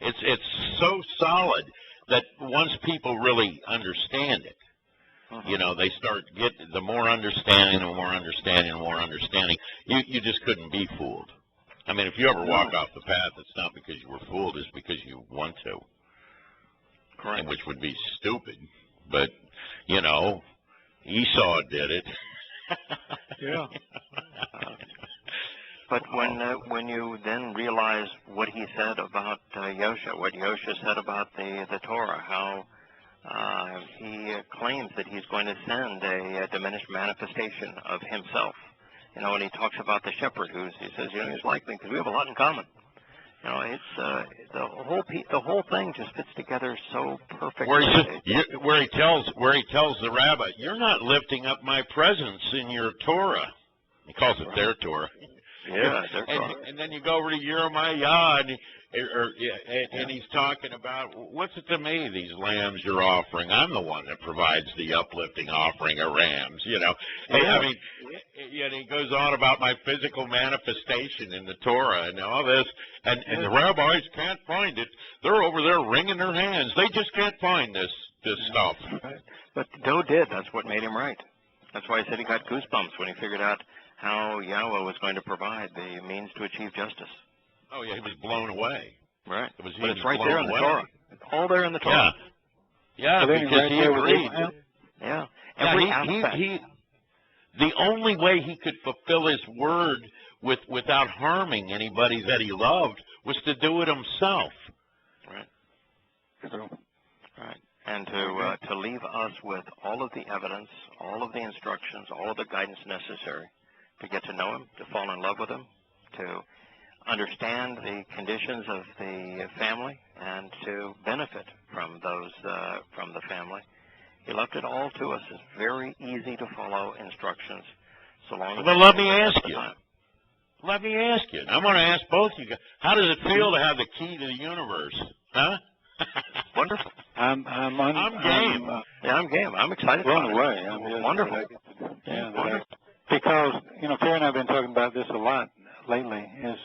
It's so solid that once people really understand it, you know, they start the more understanding, and more understanding, and more understanding. You just couldn't be fooled. I mean, if you ever walk off the path, it's not because you were fooled; it's because you want to. Correct. Which would be stupid, but you know, Esau did it. Yeah. But when you then realize what he said about Yosha, what Yosha said about the Torah, how he claims that he's going to send a diminished manifestation of himself. You know, when he talks about the shepherd, he says, you know, he's like me because we have a lot in common. You know, it's the whole thing just fits together so perfectly. Where he tells the rabbi, you're not lifting up my presence in your Torah. He calls it their Torah. Yeah, and then you go over to Jeremiah, and he's talking about, what's it to me, these lambs you're offering? I'm the one that provides the uplifting offering of rams, you know. I mean, and he goes on about my physical manifestation in the Torah and all this, and the rabbis can't find it. They're over there wringing their hands. They just can't find this stuff. But Doe did. That's what made him right. That's why he said he got goosebumps when he figured out how Yahweh was going to provide the means to achieve justice. Oh, yeah, he was blown away. Right. But it's right there in the Torah. It's all there in the Torah. Yeah, because he agreed. Yeah. Every aspect. The only way he could fulfill his word without harming anybody that he loved was to do it himself. Right. True. Right. And to leave us with all of the evidence, all of the instructions, all of the guidance necessary to get to know him, to fall in love with him, to understand the conditions of the family, and to benefit from those from the family. He left it all to us. It's very easy to follow instructions, so long as. Well, let me ask you. Let me ask you. I'm going to ask both of you guys. How does it feel to have the key to the universe? Huh? Wonderful. I'm game. I'm game. I'm excited. Blown about away. It. I'm just, wonderful. Because Terry and I have been talking about this a lot lately. Is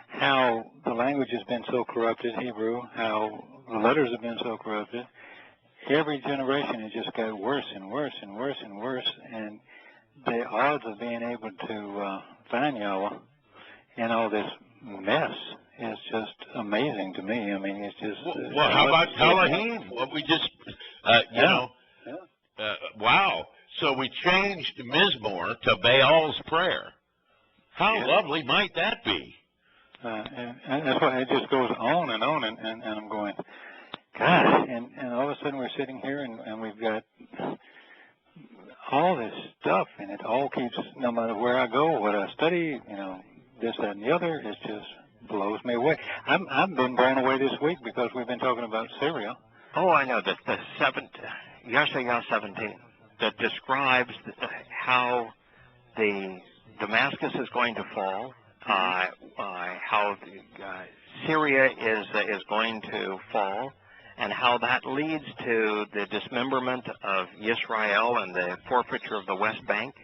how the language has been so corrupted, Hebrew. How the letters have been so corrupted. Every generation has just got worse and worse and worse and worse, and the odds of being able to find Yahweh in all this mess is just amazing to me. I mean, it's just... well, how about Elohim? What we just, wow. So we changed Mizmor to Baal's prayer. How lovely might that be? And that's why it just goes on and on, and I'm going, God, and all of a sudden we're sitting here and we've got all this stuff, and it all keeps, no matter where I go, what I study, this, that, and the other, it just blows me away. I've been blown away this week because we've been talking about Syria. Oh, I know, the Yahshua 17, that describes how the Damascus is going to fall, how Syria is going to fall, and how that leads to the dismemberment of Israel and the forfeiture of the West Bank,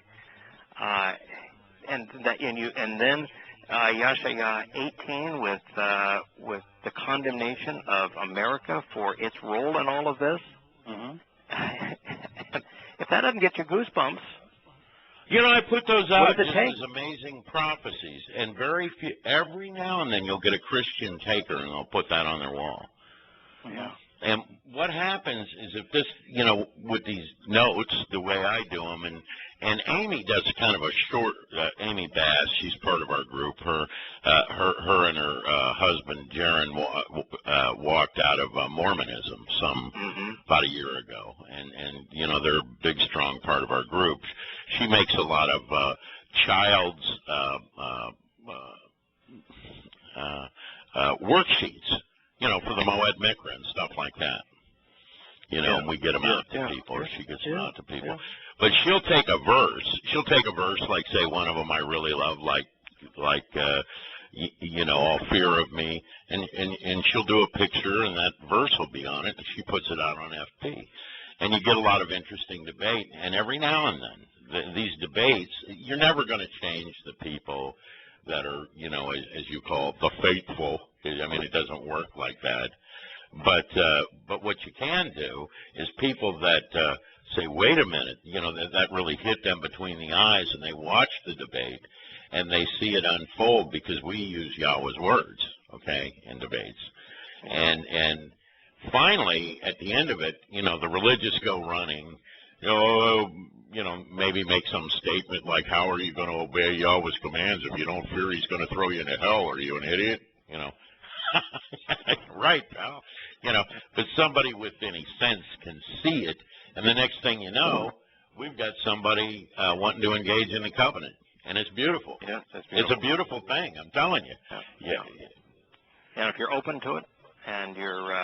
and then Yahshua 18 with the condemnation of America for its role in all of this. Mm-hmm. If that doesn't get you goosebumps. I put those out just as amazing prophecies, and every now and then you'll get a Christian taker, and they'll put that on their wall. Yeah. And what happens is if this, with these notes, the way I do them, and Amy does kind of a short, Amy Bass, she's part of our group. Her and her husband, Jaron, walked out of Mormonism about a year ago, and they're a big, strong part of our group. She makes a lot of child's worksheets, for the Moed Mikra and stuff like that. And we get them out to people, or she gets them out to people. Yeah. But she'll take a verse. She'll take a verse, like, say, one of them I really love, like all fear of me, and she'll do a picture, and that verse will be on it, and she puts it out on FP. And you get a lot of interesting debate. And every now and then, these debates, you're never going to change the people that are, as you call it, the faithful. I mean, it doesn't work like that. But what you can do is people that say, wait a minute, that really hit them between the eyes, and they watch the debate, and they see it unfold because we use Yahweh's words, in debates. And finally, at the end of it, the religious go running, maybe make some statement like, how are you going to obey Yahweh's commands if you don't fear he's going to throw you into hell? Are you an idiot? Right, pal. But somebody with any sense can see it, and the next thing you know, we've got somebody wanting to engage in the covenant, and it's beautiful. Yeah, that's beautiful. It's a beautiful thing, I'm telling you. Yeah. And if you're open to it, and you're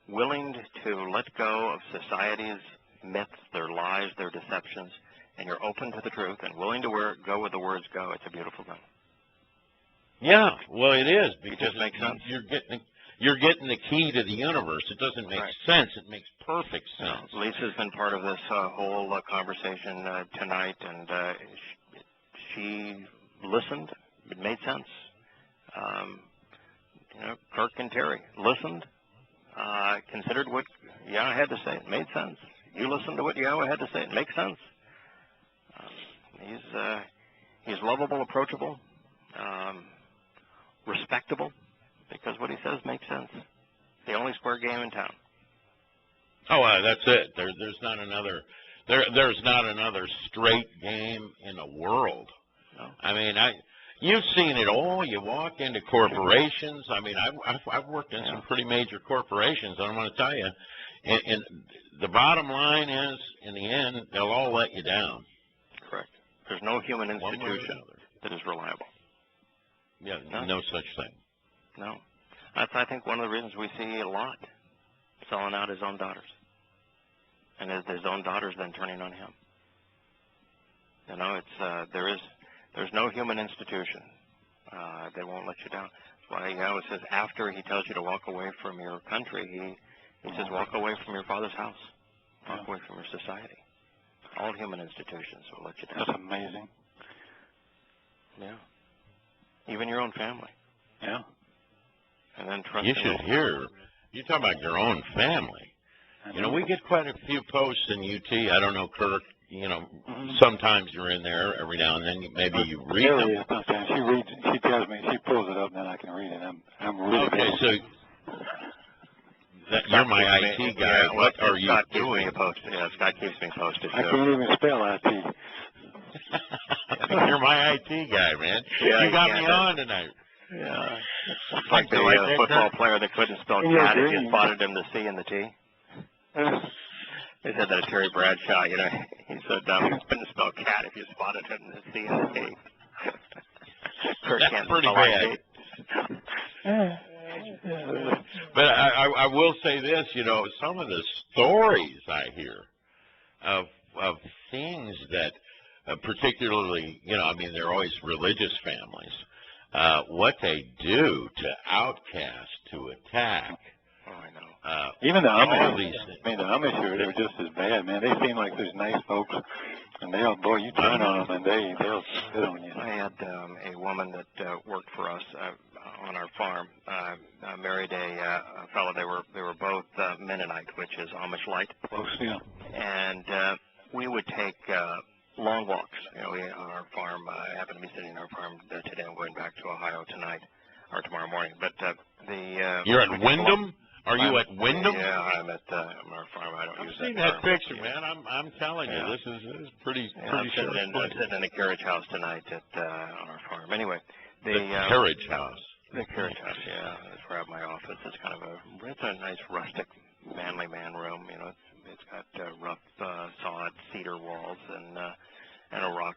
willing to let go of society's myths, their lies, their deceptions, and you're open to the truth and willing to go where the words go, it's a beautiful thing. Yeah, well, it is, because it just makes sense. You're getting the key to the universe. It doesn't make sense. It makes perfect sense. Lisa's been part of this whole conversation tonight, and she listened. It made sense. Kirk and Terry listened, considered what Yahweh had to say. It made sense. You listened to what Yahweh had to say. It makes sense. He's lovable, approachable, respectable, because what he says makes sense. The only square game in town. Oh, that's it. There's not another. There's not another straight game in the world. No. I mean, you've seen it all. You walk into corporations. I mean, I've worked in some pretty major corporations, and I'm going to tell you, and the bottom line is, in the end, they'll all let you down. Correct. There's no human institution that is reliable. Yeah, no such thing. No. That's, I think, one of the reasons we see a lot selling out his own daughters. And his own daughters then turning on him. You know, it's there's no human institution that won't let you down. That's why Yahweh says after he tells you to walk away from your country, he says walk away from your father's house. Walk away from your society. All human institutions will let you down. That's amazing. Yeah. Even your own family. Yeah. And then trust. You should hear. You talk about your own family. You know, we get quite a few posts in UT. I don't know, Kirk. You know, sometimes you're in there. Every now and then, maybe you read them. Sometimes she reads. She tells me. She pulls it up, and then I can read it. I'm really okay. So you're my IT guy. Yeah, what are you doing? Scott keeps me posted. I can't even spell IT. You're my IT guy, man. Yeah, you got me on tonight. Yeah. It's like the football player that couldn't spell cat if you spotted him the C and the T. They said that to Terry Bradshaw, you know. He said he couldn't spell cat if you spotted him the C and the T. That's pretty bad. But I will say this, you know, some of the stories I hear of things that particularly, you know, I mean, they're always religious families, what they do to outcast, to attack. Oh, I know. Even the all these Amish, I mean, the Amish are just as bad, man. They seem like there's nice folks, and boy, you turn on them, and they'll spit on you. I had a woman that worked for us on our farm. Married a fellow. They were both Mennonite, which is Amish light. Close, yeah. And we would take long walks. You know, on our farm. I happen to be sitting on our farm today. I'm going back to Ohio tonight or tomorrow morning. But you're at Wyndham. Are you at Wyndham? Yeah, I'm at our farm. I don't use that. I've seen that picture, man. I'm telling you, this is pretty. I'm sitting in a carriage house tonight on our farm. Anyway, the carriage house. The carriage house, yeah. That's where I have my office. It's kind of it's a nice rustic, manly man room. You know, it's got rough sawed cedar walls and a rock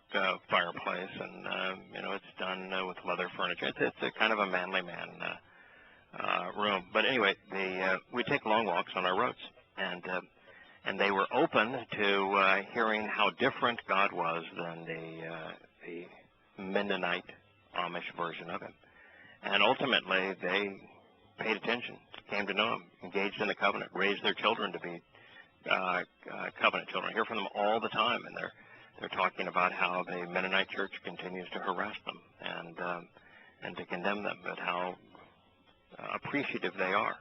fireplace, and you know, it's done with leather furniture. It's a kind of a manly man room. But anyway, we take long walks on our roads, and they were open to hearing how different God was than the Mennonite Amish version of him. And ultimately, they paid attention, came to know him, engaged in the covenant, raised their children to be covenant children. I hear from them all the time, and they're talking about how the Mennonite church continues to harass them and to condemn them, but how appreciative they are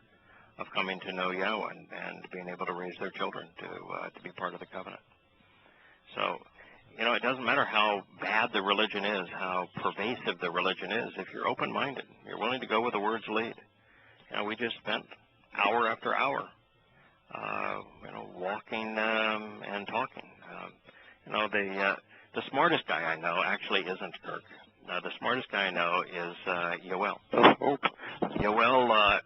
of coming to know Yahweh and being able to raise their children to be part of the covenant. So, you know, it doesn't matter how bad the religion is, how pervasive the religion is. If you're open-minded, you're willing to go where the words lead. You know, we just spent hour after hour, you know, walking and talking. You know, the smartest guy I know actually isn't Kirk. The smartest guy I know is Yoel. Yoel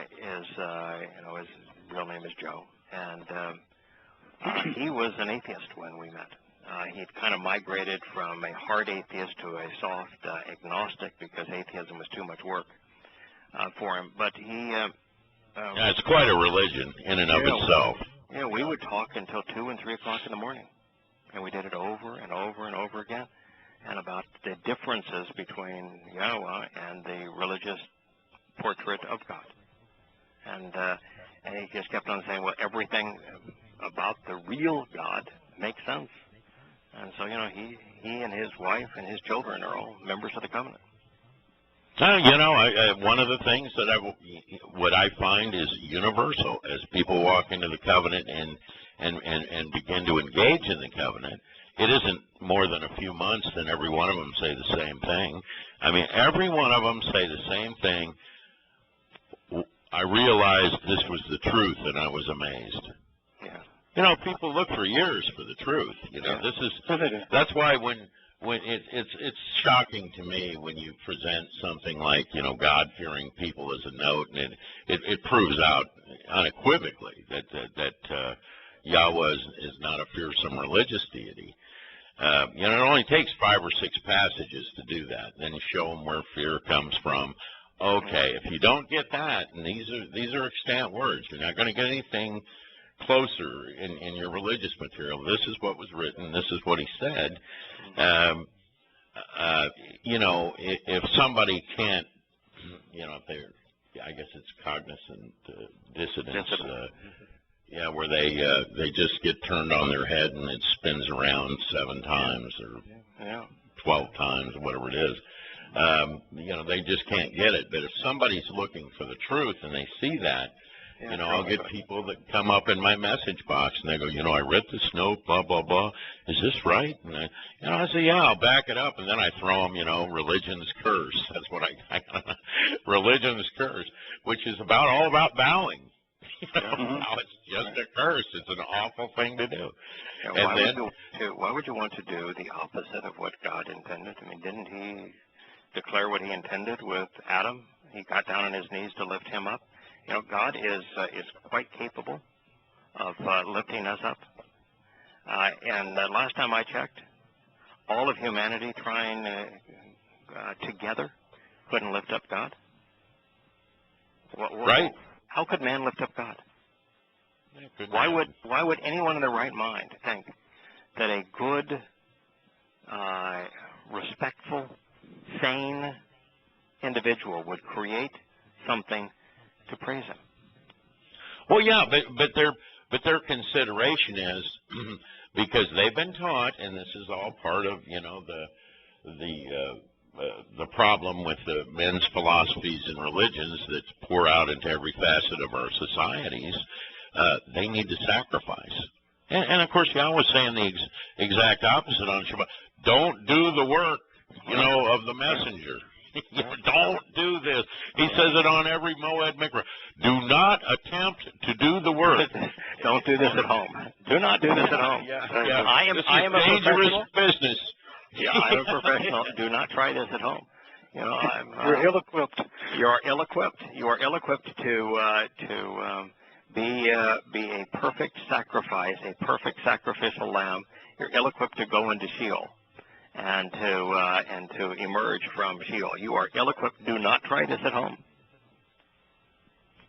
is, you know, his real name is Joe, and he was an atheist when we met. He'd kind of migrated from a hard atheist to a soft agnostic because atheism was too much work for him. But he... yeah, it's quite a religion in and of itself. Yeah, we would talk until 2 and 3 o'clock in the morning. And we did it over and over and over again. And about the differences between Yahweh and the religious portrait of God. And he just kept on saying, well, everything about the real God makes sense. And so, you know, he and his wife and his children are all members of the covenant. You know, one of the things that what I find is universal as people walk into the covenant and begin to engage in the covenant, it isn't more than a few months and every one of them say the same thing. I mean, every one of them say the same thing. I realized this was the truth, and I was amazed. Yeah. You know, people look for years for the truth. You know, that's why when it's shocking to me when you present something like, you know, God-fearing people as a note, and it proves out unequivocally that Yahweh is not a fearsome religious deity. You know, it only takes 5 or 6 passages to do that. Then you show them where fear comes from. Okay, if you don't get that, and these are extant words, you're not going to get anything closer in your religious material. This is what was written. This is what he said. You know, if somebody can't, you know, I guess it's cognizant dissonance. Yeah, where they just get turned on their head and it spins around 7 times or 12 times or whatever it is. You know, they just can't get it. But if somebody's looking for the truth and they see that, you know, I'll get people that come up in my message box and they go, you know, I read this note, blah, blah, blah. Is this right? And I say, yeah, I'll back it up. And then I throw them, you know, religion's curse. That's what I religion's curse, which is all about bowing. You know, now it's just a curse. It's an awful thing to do. Yeah, why would you want to do the opposite of what God intended? I mean, didn't he declare what he intended with Adam? He got down on his knees to lift him up. You know, God is quite capable of lifting us up. And last time I checked, all of humanity trying together couldn't lift up God. Right. How could man lift up God? Why would anyone in their right mind think that a good, respectful, sane individual would create something to praise him? Well, yeah, but their consideration is because they've been taught, and this is all part of, you know, the problem with the men's philosophies and religions that pour out into every facet of our societies. They need to sacrifice, and of course, Yahweh's saying the exact opposite on Shabbat. Don't do the work, you know, of the messenger. Don't do this. He says it on every Moed Mikra. Do not attempt to do the work. Don't do this at home. Do not do this at home. Yeah. I am a dangerous professional. business. Yeah, I'm a professional. Do not try this at home. You know, You're ill-equipped. You're ill-equipped. You are ill-equipped to be a perfect sacrifice, a perfect sacrificial lamb. You're ill-equipped to go into Sheol and to emerge from Sheol. You are ill-equipped. Do not try this at home.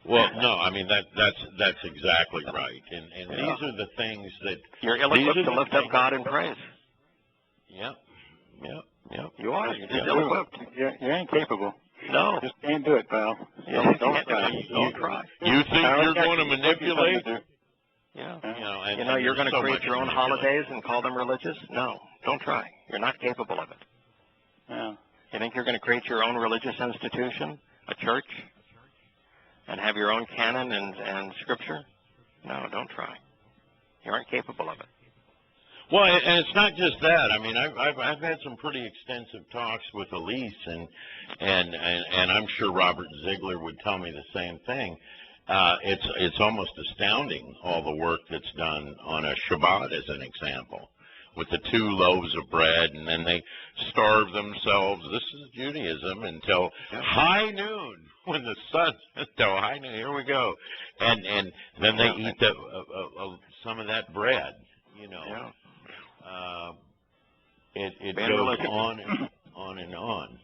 Well, no, I mean that's exactly right, and these are the things that you're ill-equipped to lift up God in praise. Yeah. You are. You're just ill-equipped. You're incapable. No. Just can't do it, pal. Don't try. Don't try. You think you're going to manipulate? Yeah. You know, you're going to create your own holidays and call them religious? No. Don't try. You're not capable of it. Yeah. You think you're going to create your own religious institution, a church, and have your own canon and scripture? No, don't try. You aren't capable of it. Well, and it's not just that. I mean, I've had some pretty extensive talks with Elise, and I'm sure Robert Ziegler would tell me the same thing. It's almost astounding all the work that's done on a Shabbat, as an example, with the 2 loaves of bread, and then they starve themselves. This is Judaism until high noon, when the sun until high noon. Here we go, and then they eat some of that bread. You know. Yeah. It goes on and on.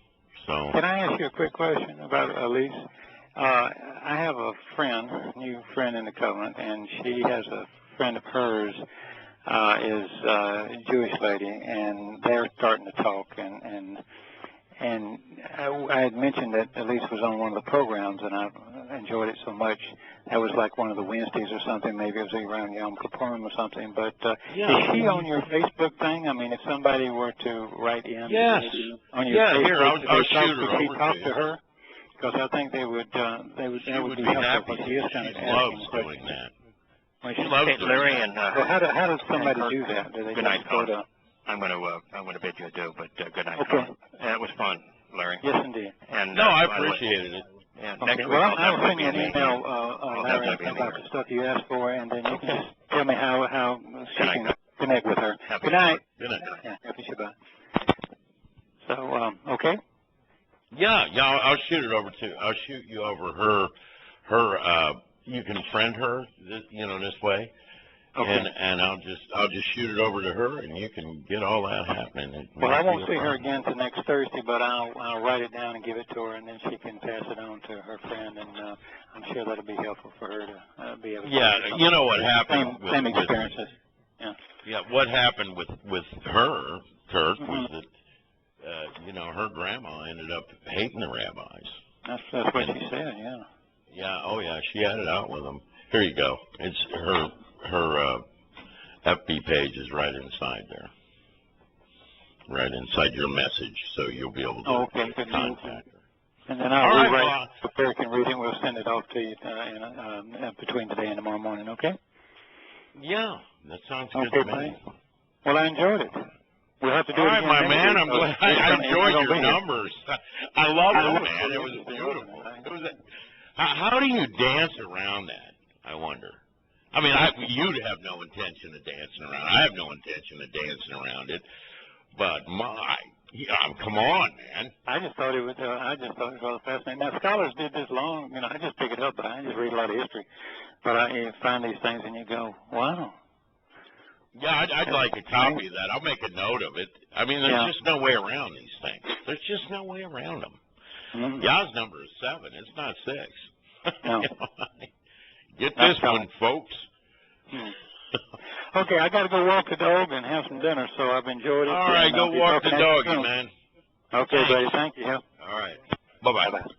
So can I ask you a quick question about Elise? I have a new friend in the covenant, and she has a friend of hers is a Jewish lady, and they're starting to talk. And I had mentioned that Elise was on one of the programs, and I enjoyed it so much. That was like one of the Wednesdays or something. Maybe it was around Yom Kippurim or something. But is she on your Facebook thing? I mean, if somebody were to write in on your Facebook, here, I'll shoot her over talk to her? Because I think that would be helpful. Happy. She is kind of loves doing that. Well, She loves Hey, doing Larry that. and well, how does somebody do that? Do they Good night, just go to? I'm gonna bid you adieu, but good night. Okay. It was fun, Larry. Yes, indeed. And No, I by the way- appreciated it. Yeah, Okay. next week Well, I'll definitely send you an be in email, I'll Larry, definitely be in about here. the stuff you asked for, and then you can just tell me how she night, can guys. connect with her. Happy Good night. Good night. Yeah, happy Shabbat. So, okay. Yeah, I'll shoot it over to. I'll shoot you over her. You can friend her, this way. Okay. And I'll just shoot it over to her, and you can get all that happening. Well, I won't see her again till next Thursday, but I'll write it down and give it to her, and then she can pass it on to her friend, and I'm sure that'll be helpful for her to be able to. Yeah, you know what happened. Same experiences. Yeah. Yeah, what happened with her, Kirk, was Mm-hmm. that her grandma ended up hating the rabbis. That's what she said. Yeah. Yeah. Oh yeah, she had it out with them. Here you go. It's her FB page is right inside there. Right inside your message, so you'll be able to contact her. And then I'll All right, rewrite the paper can read it. We'll send it off to you between today and tomorrow morning. Okay? Yeah, that sounds good Okay, to me. buddy. Well, I enjoyed it. We'll have to do All it right, again. my next man. week, I'm so glad. it's I gonna- enjoyed it's your gonna be here. numbers. I love I it, love man. it. It was It beautiful. wasn't. It was. How do you dance around that? I wonder. I mean, you'd have no intention of dancing around. I have no intention of dancing around it. But come on, man. I just thought it was rather fascinating. Now, scholars did this long. I just pick it up, but I just read a lot of history. But you find these things and you go, wow. Yeah, I'd like a copy of that. I'll make a note of it. I mean, there's just no way around these things. There's just no way around them. Mm-hmm. Yah's number is 7. It's not 6. No. Get this one, folks. Okay, I got to go walk the dog and have some dinner, so I've enjoyed it. All right, go walk the doggy, man. Okay, Thanks. buddy. Thank you. All right. Bye-bye. Bye-bye.